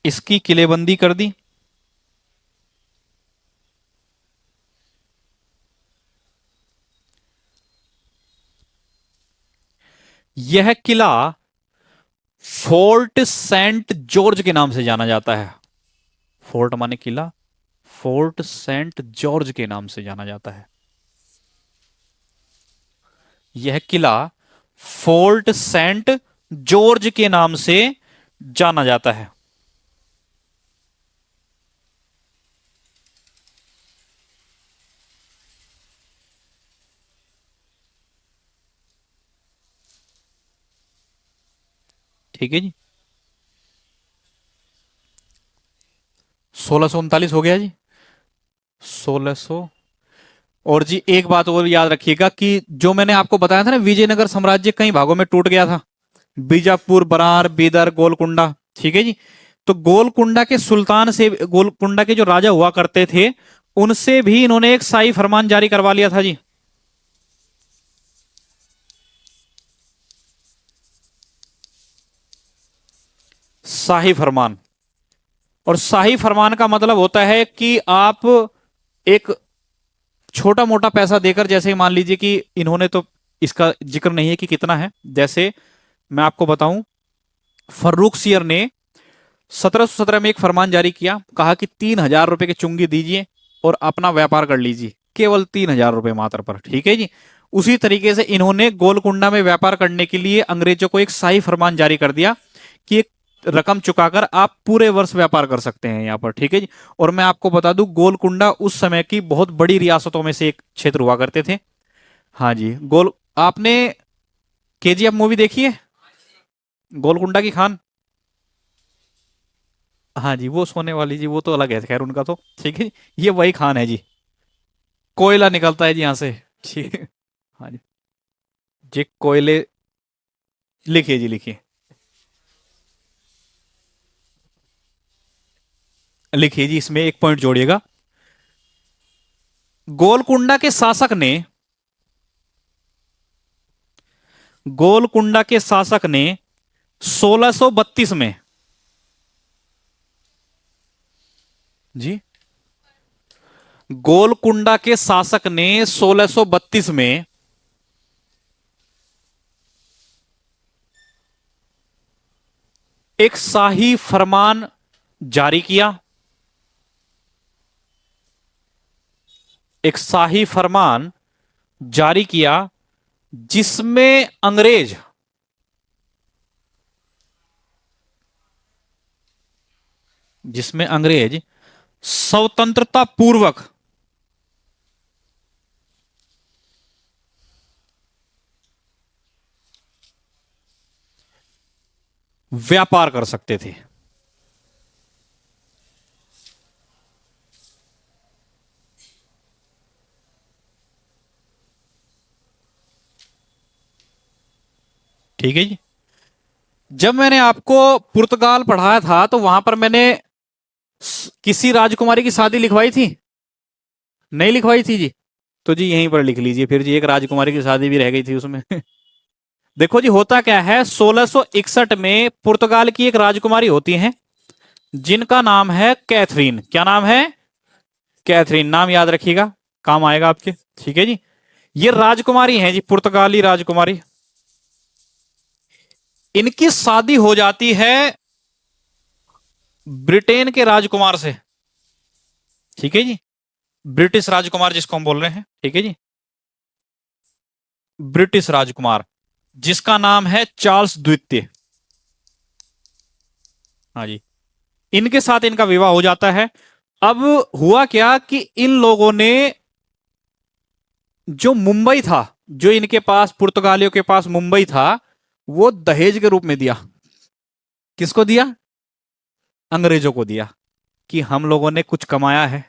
इसकी किलेबंदी कर दी। यह किला फोर्ट सेंट जॉर्ज के नाम से जाना जाता है। फोर्ट माने किला, फोर्ट सेंट जॉर्ज के नाम से जाना जाता है। यह किला फोर्ट सेंट जॉर्ज के नाम से जाना जाता है। ठीक है जी। 1639 हो गया जी। 1600। और जी एक बात और याद रखिएगा कि जो मैंने आपको बताया था ना, विजयनगर साम्राज्य कई भागों में टूट गया था, बीजापुर, बरार, बीदर, गोलकुंडा। ठीक है जी। तो गोलकुंडा के सुल्तान से, गोलकुंडा के जो राजा हुआ करते थे, उनसे भी इन्होंने एक शाही फरमान जारी करवा लिया था जी। शाही फरमान। और शाही फरमान का मतलब होता है कि आप एक छोटा मोटा पैसा देकर, जैसे मान लीजिए कि इन्होंने तो इसका जिक्र नहीं है कि कितना है, जैसे मैं आपको बताऊं, फर्रुख सियर ने 1717 में एक फरमान जारी किया, कहा कि 3,000 रुपए की चुंगी दीजिए और अपना व्यापार कर लीजिए, केवल 3,000 रुपए मात्र पर। ठीक है जी। उसी तरीके से इन्होंने गोलकुंडा में व्यापार करने के लिए अंग्रेजों को एक शाही फरमान जारी कर दिया कि एक रकम चुकाकर आप पूरे वर्ष व्यापार कर सकते हैं यहां पर। ठीक है जी। और मैं आपको बता दूं, गोलकुंडा उस समय की बहुत बड़ी रियासतों में से एक क्षेत्र हुआ करते थे। हाँ जी। आपने केजीएफ मूवी देखी है, गोलकुंडा की खान? हाँ जी, वो सोने वाली जी, वो तो अलग है खैर उनका तो। ठीक है। ये वही खान है जी। कोयला निकलता है जी यहाँ से। ठीक है। हाँ जी। जी कोयले। लिखिए जी, लिखिए। लिखिए जी, इसमें एक पॉइंट जोड़िएगा। गोलकुंडा के शासक ने, गोलकुंडा के शासक ने 1632 में, जी, गोलकुंडा के शासक ने 1632 में एक शाही फरमान जारी किया। एक शाही फरमान जारी किया जिसमें अंग्रेज, जिसमें अंग्रेज स्वतंत्रता पूर्वक व्यापार कर सकते थे। ठीक है जी। जब मैंने आपको पुर्तगाल पढ़ाया था तो वहां पर मैंने किसी राजकुमारी की शादी लिखवाई थी? नहीं लिखवाई थी जी। तो जी यहीं पर लिख लीजिए फिर जी, एक राजकुमारी की शादी भी रह गई थी उसमें। देखो जी, होता क्या है, 1661 में पुर्तगाल की एक राजकुमारी होती है जिनका नाम है कैथरीन। क्या नाम है? कैथरीन। नाम याद रखिएगा, काम आएगा आपके। ठीक है जी। ये राजकुमारी है जी, पुर्तगाली राजकुमारी। इनकी शादी हो जाती है ब्रिटेन के राजकुमार से। ठीक है जी। ब्रिटिश राजकुमार जिसको हम बोल रहे हैं। ठीक है जी। ब्रिटिश राजकुमार जिसका नाम है चार्ल्स द्वितीय। हाँ जी। इनके साथ इनका विवाह हो जाता है। अब हुआ क्या कि इन लोगों ने जो मुंबई था, जो इनके पास, पुर्तगालियों के पास मुंबई था, वो दहेज के रूप में दिया। किसको दिया? अंग्रेजों को दिया, कि हम लोगों ने कुछ कमाया है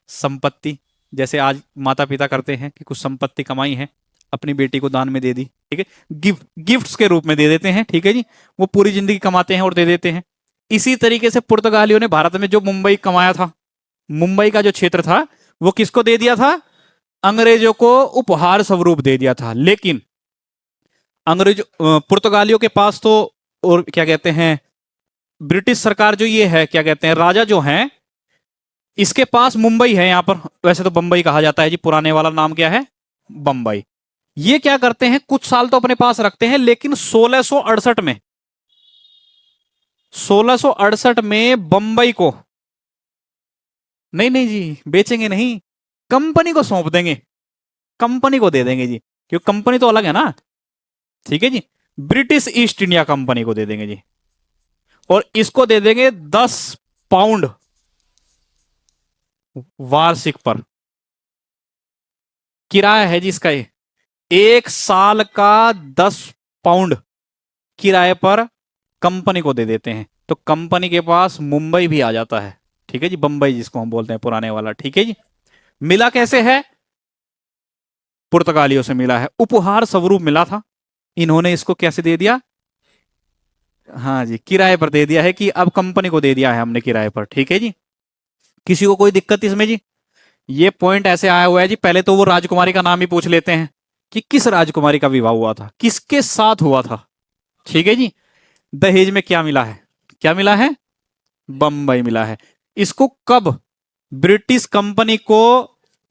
संपत्ति, जैसे आज माता पिता करते हैं कि कुछ संपत्ति कमाई है, अपनी बेटी को दान में दे दी। ठीक है। गिफ्ट्स के रूप में दे देते हैं। ठीक है जी। वो पूरी जिंदगी कमाते हैं और दे देते हैं। इसी तरीके से पुर्तगालियों ने भारत में जो मुंबई कमाया था, मुंबई का जो क्षेत्र था, वो किसको दे दिया था? अंग्रेजों को उपहार स्वरूप दे दिया था। लेकिन अंग्रेज, पुर्तगालियों के पास तो, और क्या कहते हैं, ब्रिटिश सरकार जो ये है, क्या कहते हैं, राजा जो हैं, इसके पास मुंबई है यहां पर। वैसे तो बंबई कहा जाता है जी, पुराने वाला नाम क्या है? बंबई। ये क्या करते हैं, कुछ साल तो अपने पास रखते हैं, लेकिन 1668 में, 1668 में बंबई को, नहीं नहीं जी, बेचेंगे नहीं, कंपनी को सौंप देंगे, कंपनी को दे देंगे जी, क्योंकि कंपनी तो अलग है ना। ठीक है जी। ब्रिटिश ईस्ट इंडिया कंपनी को दे देंगे जी, और इसको दे देंगे 10 पाउंड वार्षिक पर। किराया है जी इसका, ये 1 साल का 10 पाउंड किराए पर कंपनी को दे देते हैं। तो कंपनी के पास मुंबई भी आ जाता है, ठीक है जी, बंबई जिसको हम बोलते हैं पुराने वाला, ठीक है जी। मिला कैसे है? पुर्तगालियों से मिला है, उपहार स्वरूप मिला था। इन्होंने इसको कैसे दे दिया? हाँ जी, किराए पर दे दिया है, कि अब कंपनी को दे दिया है हमने किराए पर, ठीक है जी। किसी को कोई दिक्कत इसमें जी? ये पॉइंट ऐसे आया हुआ है जी, पहले तो वो राजकुमारी का नाम ही पूछ लेते हैं कि किस राजकुमारी का विवाह हुआ था, किसके साथ हुआ था, ठीक है जी। दहेज में क्या मिला है? क्या मिला है? बंबई मिला है। इसको कब ब्रिटिश कंपनी को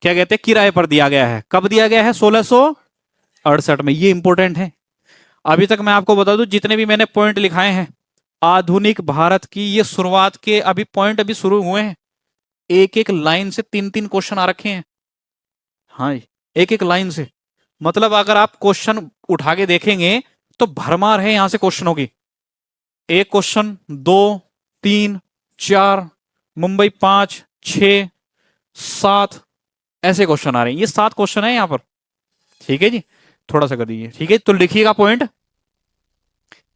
क्या कहते हैं, किराए पर दिया गया है? कब दिया गया है? 1668 में। ये इंपॉर्टेंट है। अभी तक मैं आपको बता दूं, जितने भी मैंने पॉइंट लिखाए हैं आधुनिक भारत की, ये शुरुआत के अभी पॉइंट अभी शुरू हुए हैं। एक एक लाइन से 3-3 क्वेश्चन आ रखे हैं। हाँ, एक एक लाइन से, मतलब अगर आप क्वेश्चन उठा के देखेंगे तो भरमार है यहां से क्वेश्चनों की। एक क्वेश्चन, 2, 3, 4, मुंबई 5, 6, 7, ऐसे क्वेश्चन आ रहे हैं। ये 7 क्वेश्चन है यहां पर, ठीक है जी। थोड़ा सा कर दीजिए, ठीक है, तो लिखिएगा पॉइंट।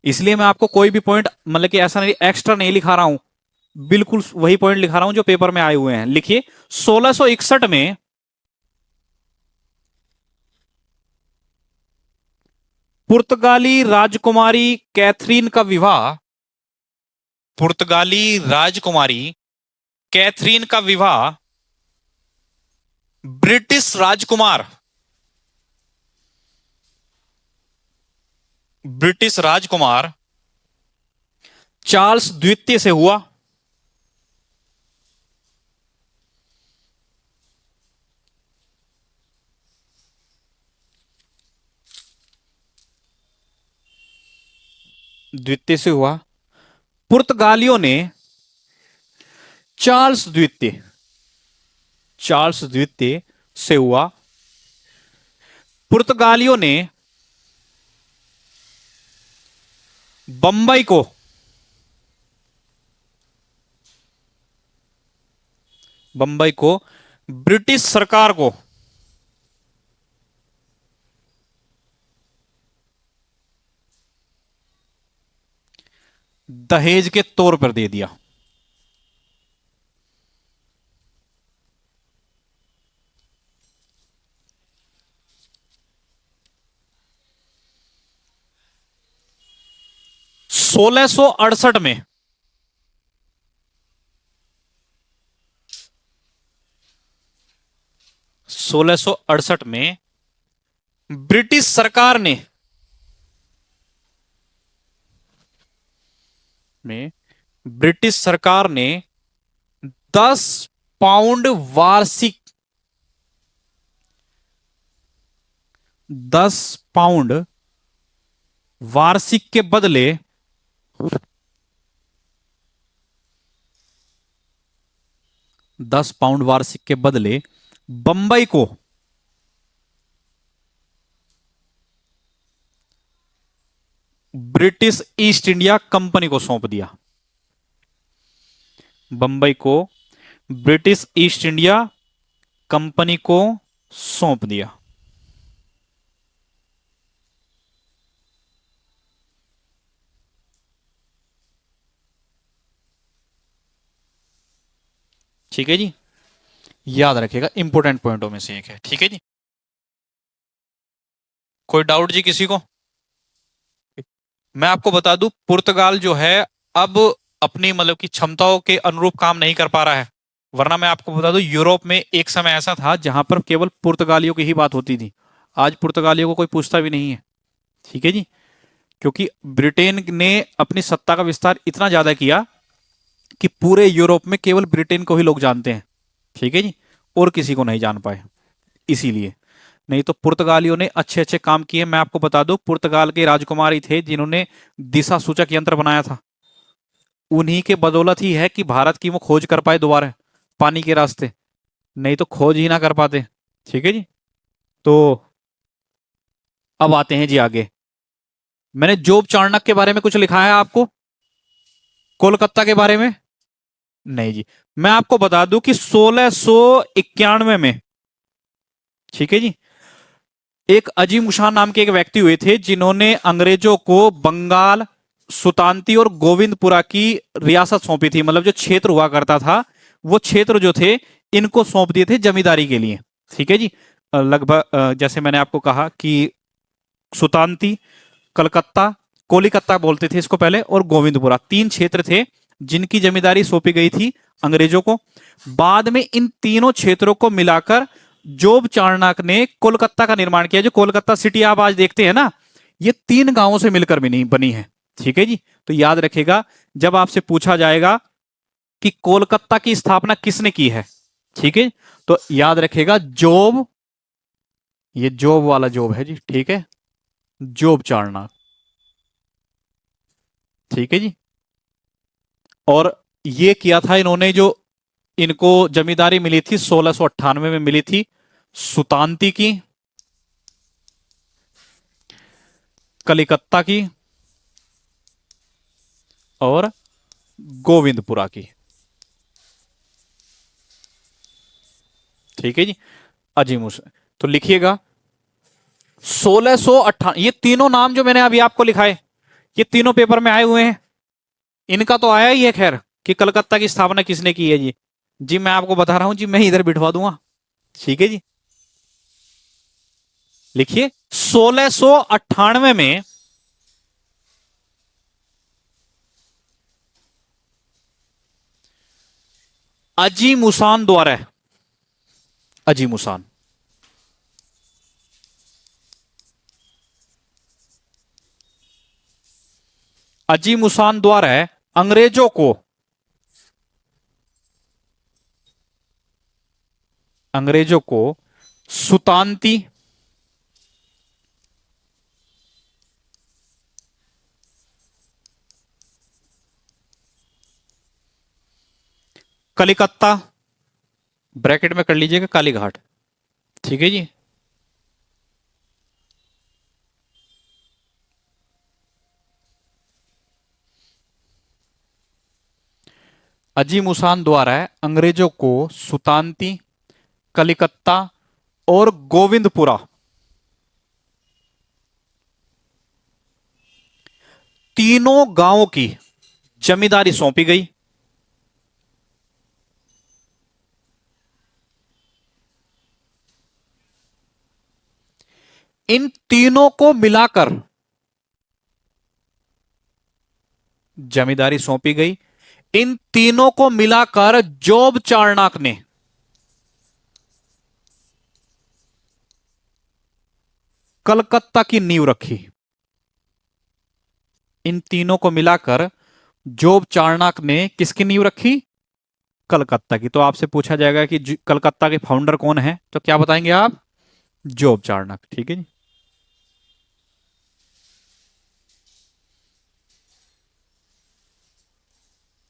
इसलिए मैं आपको कोई भी पॉइंट मतलब कि ऐसा नहीं एक्स्ट्रा नहीं लिखा रहा हूं, बिल्कुल वही पॉइंट लिखा रहा हूं जो पेपर में आए हुए हैं। लिखिए, 1661 में पुर्तगाली राजकुमारी कैथरीन का विवाह, पुर्तगाली राजकुमारी कैथरीन का विवाह ब्रिटिश राजकुमार, ब्रिटिश राजकुमार चार्ल्स द्वितीय से हुआ। द्वितीय से हुआ। पुर्तगालियों ने चार्ल्स द्वितीय, चार्ल्स द्वितीय से हुआ। पुर्तगालियों ने बंबई को, बंबई को ब्रिटिश सरकार को दहेज के तौर पर दे दिया। सोलह सौ अड़सठ में 1668 में ब्रिटिश सरकार ने, ब्रिटिश सरकार ने 10 पाउंड वार्षिक, 10 पाउंड वार्षिक के बदले 10 पाउंड वार्षिक के बदले बंबई को ब्रिटिश ईस्ट इंडिया कंपनी को सौंप दिया। बंबई को ब्रिटिश ईस्ट इंडिया कंपनी को सौंप दिया। ठीक है जी, याद रखिएगा, इंपॉर्टेंट पॉइंटों में से एक है, ठीक है जी। कोई डाउट जी किसी को? मैं आपको बता दूं, पुर्तगाल जो है अब अपनी मतलब की क्षमताओं के अनुरूप काम नहीं कर पा रहा है। वरना मैं आपको बता दूं, यूरोप में एक समय ऐसा था जहां पर केवल पुर्तगालियों की ही बात होती थी। आज पुर्तगालियों को कोई पूछता भी नहीं है, ठीक है जी। क्योंकि ब्रिटेन ने अपनी सत्ता का विस्तार इतना ज्यादा किया कि पूरे यूरोप में केवल ब्रिटेन को ही लोग जानते हैं, ठीक है जी, और किसी को नहीं जान पाए। इसीलिए, नहीं तो पुर्तगालियों ने अच्छे अच्छे काम किए। मैं आपको बता दूं, पुर्तगाल के राजकुमार ही थे जिन्होंने दिशा सूचक यंत्र बनाया था। उन्हीं के बदौलत ही है कि भारत की वो खोज कर पाए दोबारा पानी के रास्ते, नहीं तो खोज ही ना कर पाते, ठीक है जी। तो अब आते हैं जी आगे। मैंने जोब चाणक्य के बारे में कुछ लिखा है आपको, कोलकाता के बारे में? नहीं जी। मैं आपको बता दूं कि 1691 में, ठीक है जी, एक अजीम शाह नाम के एक व्यक्ति हुए थे जिन्होंने अंग्रेजों को बंगाल, सुतांती और गोविंदपुरा की रियासत सौंपी थी। मतलब जो क्षेत्र हुआ करता था, वो क्षेत्र जो थे इनको सौंप दिए थे जमींदारी के लिए। ठीक है जी। लगभग जैसे मैंने आपको कहा कि सुतांती, कलकत्ता, कोलिकत्ता बोलते थे इसको पहले, और गोविंदपुरा, तीन क्षेत्र थे जिनकी जमींदारी सौंपी गई थी अंग्रेजों को। बाद में इन तीनों क्षेत्रों को मिलाकर जोब चाणक्य ने कोलकाता का निर्माण किया। जो कोलकाता सिटी आप आज देखते हैं ना, ये तीन गांवों से मिलकर बनी है। ठीक है जी। तो याद रखेगा, जब आपसे पूछा जाएगा कि कोलकाता की स्थापना किसने की है, ठीक है, तो याद रखेगा जोब, ये जोब वाला जोब है जी, ठीक है, जोब चाणक्य। ठीक है जी। और ये किया था इन्होंने, जो इनको जमींदारी मिली थी 1698 में मिली थी, सुतांती की, कलिकत्ता की और गोविंदपुरा की। ठीक है जी। अजीम तो लिखिएगा 1658, ये तीनों नाम जो मैंने अभी आपको लिखा है, ये तीनों पेपर में आए हुए हैं। इनका तो आया ही है खैर, कि कलकत्ता की स्थापना किसने की है जी। जी मैं आपको बता रहा हूं जी, मैं इधर बिठवा दूंगा। ठीक है जी। लिखिए 1698 में अजीमुसान द्वारा, अजीमुसान, अजीमुसान द्वारा अंग्रेजों को, अंग्रेजों को सुतांती, कलिकत्ता, ब्रैकेट में कर लीजिएगा कालीघाट, ठीक है जी, अजीमुसान द्वारा अंग्रेजों को सुतांती, कलिकत्ता और गोविंदपुरा, तीनों गांवों की जमींदारी सौंपी गई। इन तीनों को मिलाकर जमींदारी सौंपी गई। इन तीनों को मिलाकर जोब चाणक्य ने कलकत्ता की नींव रखी। इन तीनों को मिलाकर जोब चाणक्य ने किसकी नींव रखी? कलकत्ता की। तो आपसे पूछा जाएगा कि कलकत्ता के फाउंडर कौन है, तो क्या बताएंगे आप? जोब चाणक्य। ठीक है जी।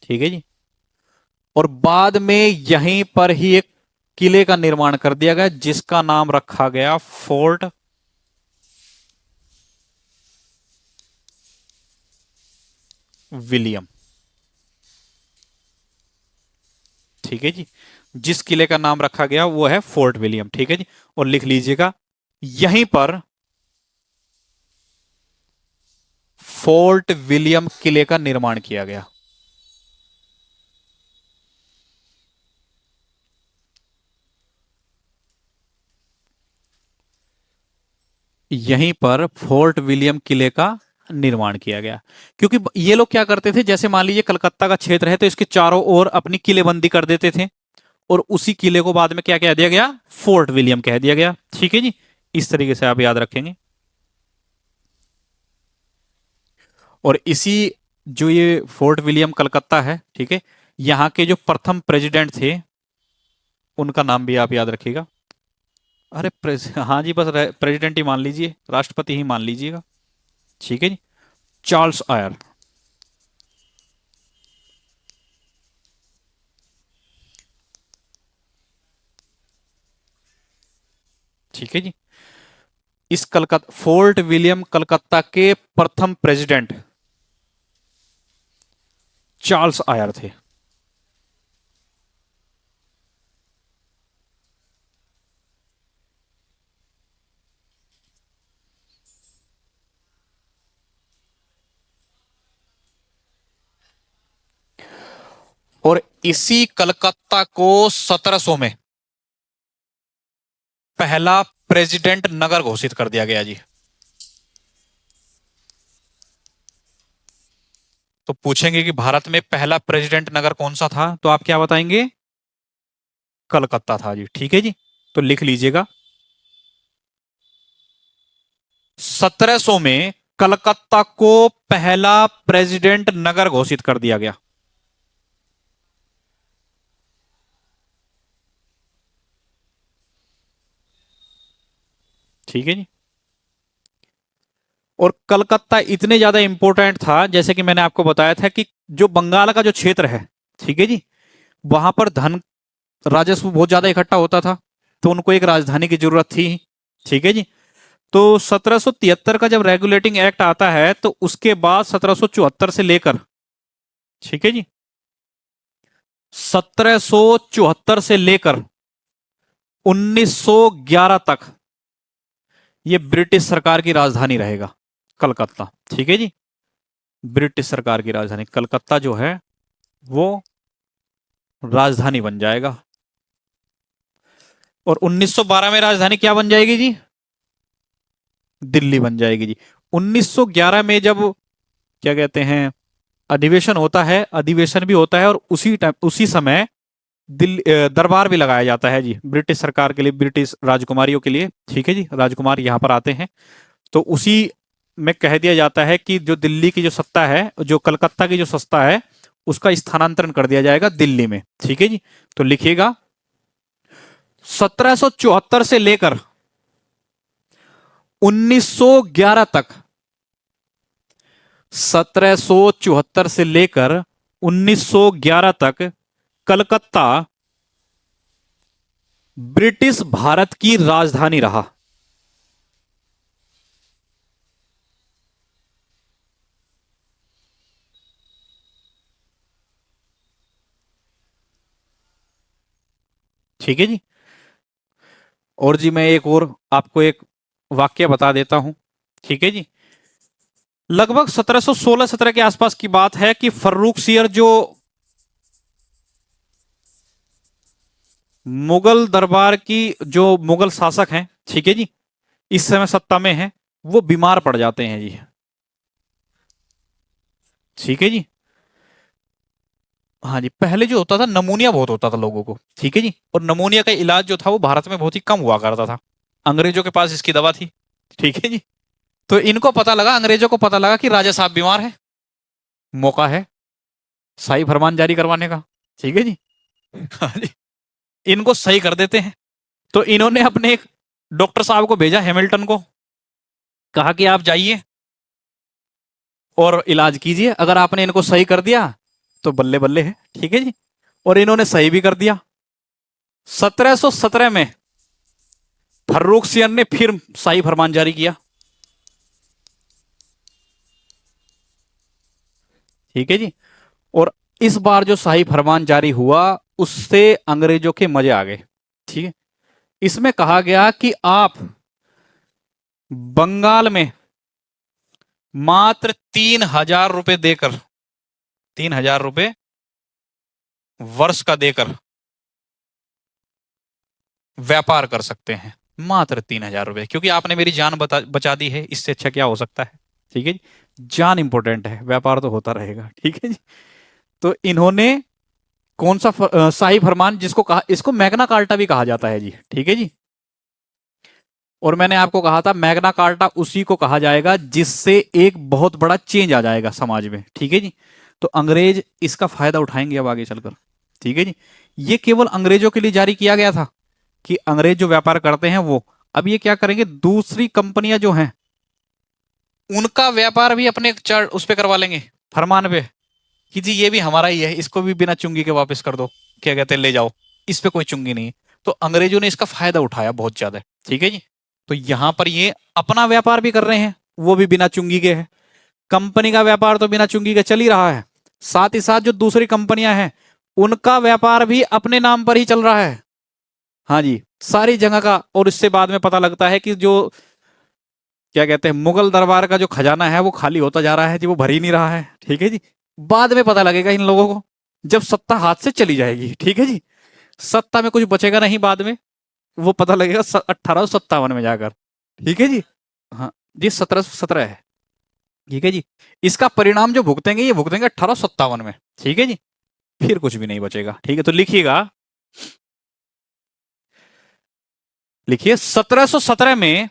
ठीक है जी। और बाद में यहीं पर ही एक किले का निर्माण कर दिया गया जिसका नाम रखा गया फोर्ट विलियम। ठीक है जी। जिस किले का नाम रखा गया वो है फोर्ट विलियम। ठीक है जी। और लिख लीजिएगा, यहीं पर फोर्ट विलियम किले का निर्माण किया गया। यहीं पर फोर्ट विलियम किले का निर्माण किया गया। क्योंकि ये लोग क्या करते थे, जैसे मान लीजिए कलकत्ता का क्षेत्र है तो इसके चारों ओर अपनी किलेबंदी कर देते थे, और उसी किले को बाद में क्या कह दिया गया? फोर्ट विलियम कह दिया गया। ठीक है जी। इस तरीके से आप याद रखेंगे। और इसी, जो ये फोर्ट विलियम कलकत्ता है, ठीक है, यहां के जो प्रथम प्रेसिडेंट थे उनका नाम भी आप याद रखिएगा। अरे हाँ जी, बस प्रेसिडेंट ही मान लीजिए, राष्ट्रपति ही मान लीजिएगा। ठीक है जी। Charles Eyre. ठीक है जी। इस कलकत्ता फोर्ट विलियम कलकत्ता के प्रथम प्रेसिडेंट चार्ल्स आयर थे। और इसी कलकत्ता को 1700 में पहला प्रेसिडेंट नगर घोषित कर दिया गया जी। तो पूछेंगे कि भारत में पहला प्रेसिडेंट नगर कौन सा था, तो आप क्या बताएंगे? कलकत्ता था जी। ठीक है जी, तो लिख लीजिएगा 1700 में कलकत्ता को पहला प्रेसिडेंट नगर घोषित कर दिया गया। ठीक है जी। और कलकत्ता इतने ज्यादा इंपॉर्टेंट था, जैसे कि मैंने आपको बताया था कि जो बंगाल का जो क्षेत्र है, ठीक है जी, वहां पर धन राजस्व बहुत ज्यादा इकट्ठा होता था, तो उनको एक राजधानी की जरूरत थी। ठीक है जी। तो 1773 का जब रेगुलेटिंग एक्ट आता है, तो उसके बाद 1774 से लेकर, ठीक है जी, 1774 से लेकर 1911 तक ये ब्रिटिश सरकार की राजधानी रहेगा कलकत्ता। ठीक है जी, ब्रिटिश सरकार की राजधानी कलकत्ता जो है वो राजधानी बन जाएगा। और 1912 में राजधानी क्या बन जाएगी जी? दिल्ली बन जाएगी जी। 1911 में जब क्या कहते हैं अधिवेशन होता है, अधिवेशन भी होता है, और उसी टाइम उसी समय दिल्ली दरबार भी लगाया जाता है जी ब्रिटिश सरकार के लिए, ब्रिटिश राजकुमारियों के लिए। ठीक है जी, राजकुमार यहाँ पर आते हैं, तो उसी में कह दिया जाता है कि जो दिल्ली की जो सत्ता है, जो कलकत्ता की जो सत्ता है, उसका स्थानांतरण कर दिया जाएगा दिल्ली में। ठीक है जी, तो लिखिएगा 1774 से लेकर 1911 तक, 1774 से लेकर 1911 तक कलकत्ता ब्रिटिश भारत की राजधानी रहा। ठीक है जी। और जी मैं एक और आपको एक वाक्य बता देता हूं। ठीक है जी, लगभग 1716-17 के आसपास की बात है कि फर्रुखसियर जो मुगल दरबार की जो मुगल शासक हैं, ठीक है जी, इस समय सत्ता में है, वो बीमार पड़ जाते हैं जी। ठीक है जी। हाँ जी, पहले जो होता था नमूनिया बहुत होता था लोगों को। ठीक है जी, और नमूनिया का इलाज जो था वो भारत में बहुत ही कम हुआ करता था, अंग्रेजों के पास इसकी दवा थी। ठीक है जी, तो इनको पता लगा, अंग्रेजों को पता लगा कि राजा साहब बीमार है, मौका है शाही फरमान जारी करवाने का। ठीक है जी। हाँ जी, इनको सही कर देते हैं। तो इन्होंने अपने एक डॉक्टर साहब को भेजा, हैमिल्टन को, कहा कि आप जाइए और इलाज कीजिए, अगर आपने इनको सही कर दिया तो बल्ले बल्ले है। ठीक है जी, और इन्होंने सही भी कर दिया। 1717 में फर्रुखसियर ने फिर शाही फरमान जारी किया। ठीक है जी, और इस बार जो शाही फरमान जारी हुआ उससे अंग्रेजों के मजे आ गए। ठीक है, इसमें कहा गया कि आप बंगाल में मात्र 3000 रुपए देकर, 3000 रुपए वर्ष का देकर व्यापार कर सकते हैं, मात्र 3000 रुपए, क्योंकि आपने मेरी जान बचा दी है, इससे अच्छा क्या हो सकता है। ठीक है जी, जान इंपॉर्टेंट है, व्यापार तो होता रहेगा। ठीक है जी, तो इन्होंने कौन सा शाही फरमान, जिसको कहा, इसको मैग्ना कार्टा भी कहा जाता है जी। ठीक है जी, और मैंने आपको कहा था मैग्ना कार्टा उसी को कहा जाएगा जिससे एक बहुत बड़ा चेंज आ जाएगा समाज में। ठीक है जी, तो अंग्रेज इसका फायदा उठाएंगे अब आगे चलकर। ठीक है जी, ये केवल अंग्रेजों के लिए जारी किया गया था कि अंग्रेज जो व्यापार करते हैं वो, अब ये क्या करेंगे, दूसरी कंपनियां जो हैं उनका व्यापार भी अपने उस पे करवा लेंगे, फरमान पे, कि जी ये भी हमारा ही है, इसको भी बिना चुंगी के वापस कर दो, क्या कहते हैं, ले जाओ, इस पे कोई चुंगी नहीं। तो अंग्रेजों ने इसका फायदा उठाया बहुत ज्यादा। ठीक है जी, तो यहां पर ये अपना व्यापार भी कर रहे हैं, वो भी बिना चुंगी के है। कंपनी का व्यापार तो बिना चुंगी के चल ही रहा है, साथ ही साथ जो दूसरी कंपनियां हैं उनका व्यापार भी अपने नाम पर ही चल रहा है। हाँ जी, सारी जगह का। और इससे बाद में पता लगता है कि जो क्या कहते हैं मुगल दरबार का जो खजाना है वो खाली होता जा रहा है जी, वो भर ही नहीं रहा है। ठीक है जी, बाद में पता लगेगा इन लोगों को जब सत्ता हाथ से चली जाएगी। ठीक है जी, सत्ता में कुछ बचेगा नहीं बाद में, वो पता लगेगा 1857 में जाकर। ठीक है जी, हाँ जी, 1717 है। ठीक है जी, इसका परिणाम जो भुगतेंगे ये भुगतेंगे 1857 में। ठीक है जी, फिर कुछ भी नहीं बचेगा। ठीक है, तो लिखिएगा, लिखिए 1717 में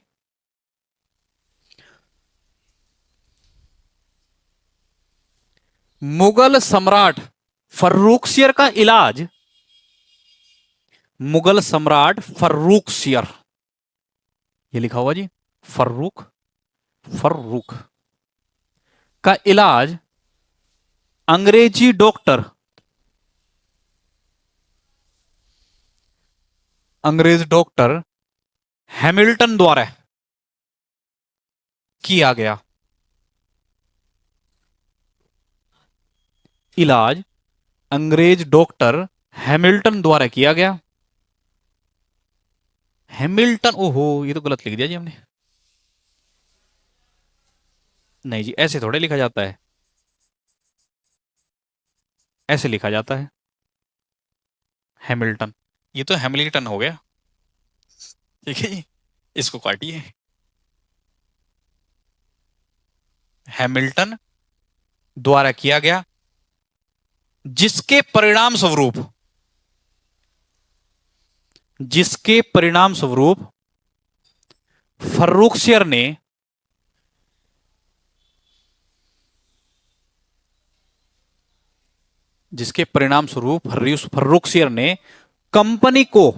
मुगल सम्राट फर्रुखसियर का इलाज, मुगल सम्राट फर्रुखसियर, ये लिखा हुआ जी, फर्रुख, फर्रुख का इलाज अंग्रेजी डॉक्टर, अंग्रेज डॉक्टर हैमिल्टन द्वारा किया गया। इलाज अंग्रेज डॉक्टर हैमिल्टन द्वारा किया गया। हैमिल्टन, ओहो ये तो गलत लिख दिया जी हमने। नहीं जी, ऐसे थोड़े लिखा जाता है, ऐसे लिखा जाता है हैमिल्टन, ये तो हैमिल्टन हो गया। ठीक है जी, इसको काटिए, हैमिल्टन द्वारा किया गया, जिसके परिणाम स्वरूप, जिसके परिणाम स्वरूप फर्रुखसियर ने जिसके परिणाम स्वरूप फर्रुखसियर ने कंपनी को,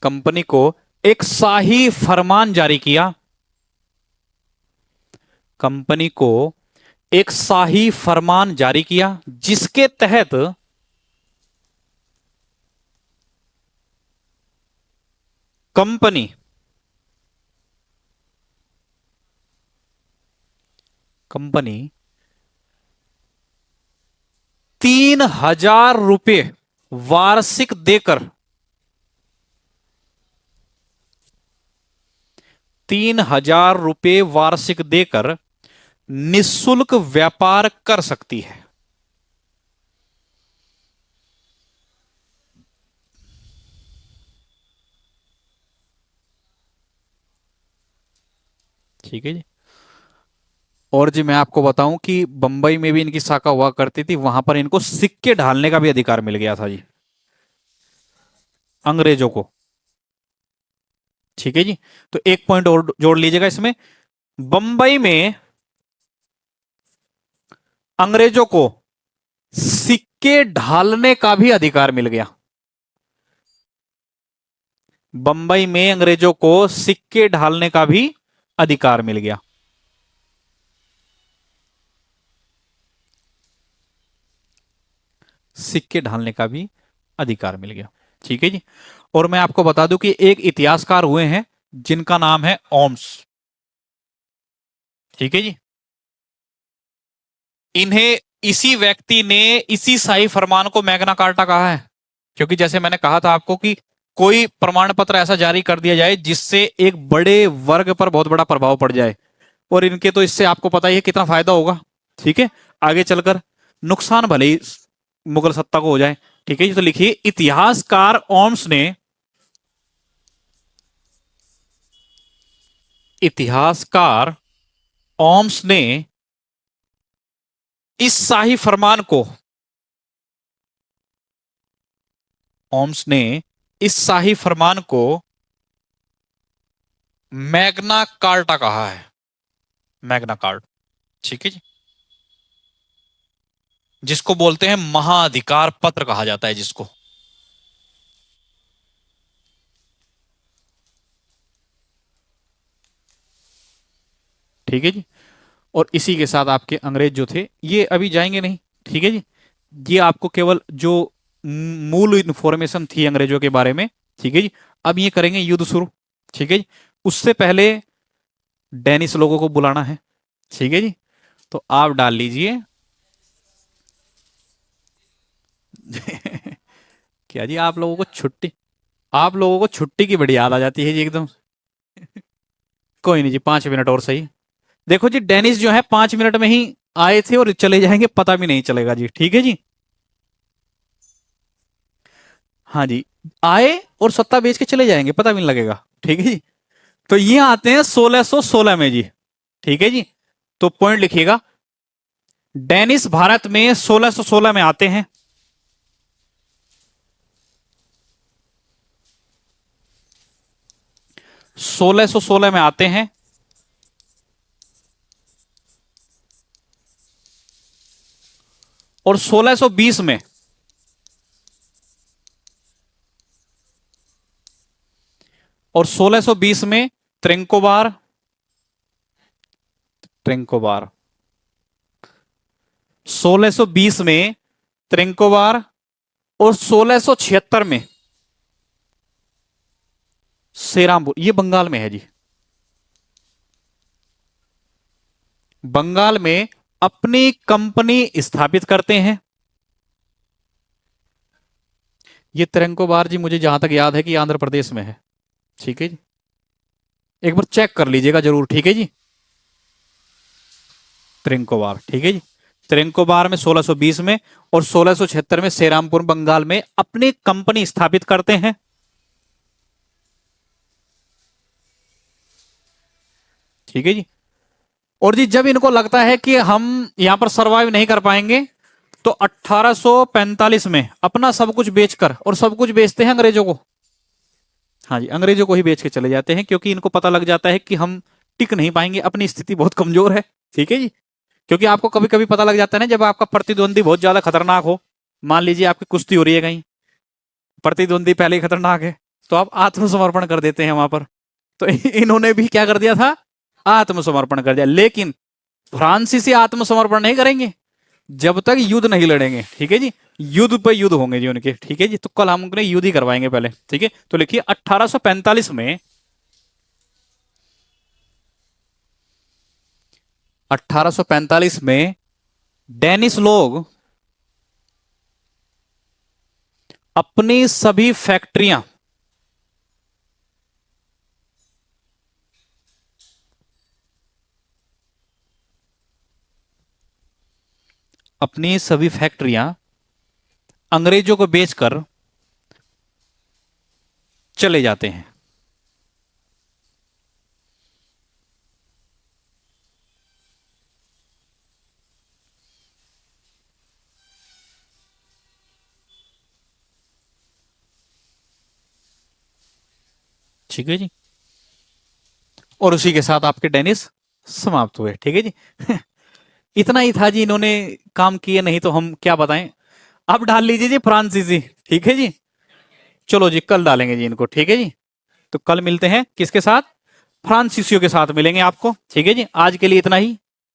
कंपनी को एक शाही फरमान जारी किया, कंपनी को एक शाही फरमान जारी किया, जिसके तहत कंपनी कंपनी 3,000 रुपए वार्षिक देकर, 3,000 रुपए वार्षिक देकर निशुल्क व्यापार कर सकती है। ठीक है जी, और जी मैं आपको बताऊं कि बंबई में भी इनकी शाखा हुआ करती थी, वहां पर इनको सिक्के ढालने का भी अधिकार मिल गया था जी, अंग्रेजों को। ठीक है जी, तो एक पॉइंट और जोड़ लीजिएगा इसमें, बंबई में अंग्रेजों को सिक्के ढालने का भी अधिकार मिल गया। बंबई में अंग्रेजों को सिक्के ढालने का भी अधिकार मिल गया। सिक्के ढालने का भी अधिकार मिल गया। ठीक है जी, और मैं आपको बता दूं कि एक इतिहासकार हुए हैं जिनका नाम है ओम्स। ठीक है जी, इन्हें इसी व्यक्ति ने इसी शाही फरमान को मैग्ना कार्टा कहा है, क्योंकि जैसे मैंने कहा था आपको कि कोई प्रमाण पत्र ऐसा जारी कर दिया जाए जिससे एक बड़े वर्ग पर बहुत बड़ा प्रभाव पड़ जाए, और इनके तो इससे आपको पता ही है कितना फायदा होगा। ठीक है, आगे चलकर नुकसान भले ही मुगल सत्ता को हो जाए। ठीक है जी, तो लिखिए, इतिहासकार ओम्स ने, इतिहासकार ओम्स ने इस शाही फरमान को, ओम्स ने इस शाही फरमान को मैग्ना कार्टा कहा है, मैग्ना कार्ट। ठीक है जी, जिसको बोलते हैं महाधिकार पत्र कहा जाता है जिसको। ठीक है जी, और इसी के साथ आपके अंग्रेज जो थे ये अभी जाएंगे नहीं। ठीक है जी, ये आपको केवल जो मूल इंफॉर्मेशन थी अंग्रेजों के बारे में। ठीक है जी। अब ये करेंगे युद्ध शुरू। ठीक है जी। उससे पहले डेनिस लोगों को बुलाना है। ठीक है जी। तो आप डाल लीजिए क्या जी, आप लोगों को छुट्टी, आप लोगों को छुट्टी की बड़ी याद आ जाती है जी एकदम। कोई नहीं जी, 5 मिनट और सही। देखो जी, डेनिस जो है 5 मिनट में ही आए थे और चले जाएंगे, पता भी नहीं चलेगा जी। ठीक है जी। हाँ जी, आए और सत्ता बेच के चले जाएंगे, पता भी नहीं लगेगा। ठीक है जी। तो ये आते हैं 1616 में जी। ठीक है जी। तो पॉइंट लिखिएगा, डेनिस भारत में 1616 में आते हैं। 1616 में आते हैं और 1620 में, और 1620 में त्रिंकोबार, ट्रिंकोबार 1620 में त्रिंकोबार, और 1676 में सेरामपुर। ये बंगाल में है जी। बंगाल में अपनी कंपनी स्थापित करते हैं। ये त्रिंकोबार जी मुझे जहां तक याद है कि आंध्र प्रदेश में है। ठीक है जी। एक बार चेक कर लीजिएगा जरूर। ठीक है जी। त्रिंकोबार। ठीक है जी। त्रिंकोबार में 1620 में और 1676 में सेरामपुर बंगाल में अपनी कंपनी स्थापित करते हैं। ठीक है जी। और जी जब इनको लगता है कि हम यहां पर सरवाइव नहीं कर पाएंगे, तो 1845 में अपना सब कुछ बेचकर, और सब कुछ बेचते हैं अंग्रेजों को। हाँ जी, अंग्रेजों को ही बेच के चले जाते हैं, क्योंकि इनको पता लग जाता है कि हम टिक नहीं पाएंगे, अपनी स्थिति बहुत कमजोर है। ठीक है जी। क्योंकि आपको कभी कभी पता लग जाता है ना, जब आपका प्रतिद्वंदी बहुत ज्यादा खतरनाक हो, मान लीजिए आपकी कुश्ती हो रही है कहीं, प्रतिद्वंदी पहले ही खतरनाक है, तो आप आत्मसमर्पण कर देते हैं वहां पर। तो इन्होंने भी क्या कर दिया था, आत्मसमर्पण कर दिया। लेकिन फ्रांसीसी आत्मसमर्पण नहीं करेंगे जब तक युद्ध नहीं लड़ेंगे। ठीक है जी। युद्ध पे युद्ध होंगे जी उनके। ठीक है जी। तो कल हम उन्हें युद्ध ही करवाएंगे पहले। ठीक है। तो लिखिए 1845 में, 1845 में डेनिस लोग अपनी सभी फैक्ट्रियां, अपनी सभी फैक्ट्रियां अंग्रेजों को बेचकर चले जाते हैं। ठीक है जी। और उसी के साथ आपके डेनिस समाप्त हुए। ठीक है जी। इतना ही था जी, इन्होंने काम किए, नहीं तो हम क्या बताएं। अब डाल लीजिए जी फ्रांसीसी। ठीक है जी। चलो जी, कल डालेंगे जी इनको। ठीक है जी। तो कल मिलते हैं किसके साथ, फ्रांसीसियों के साथ मिलेंगे आपको। ठीक है जी। आज के लिए इतना ही।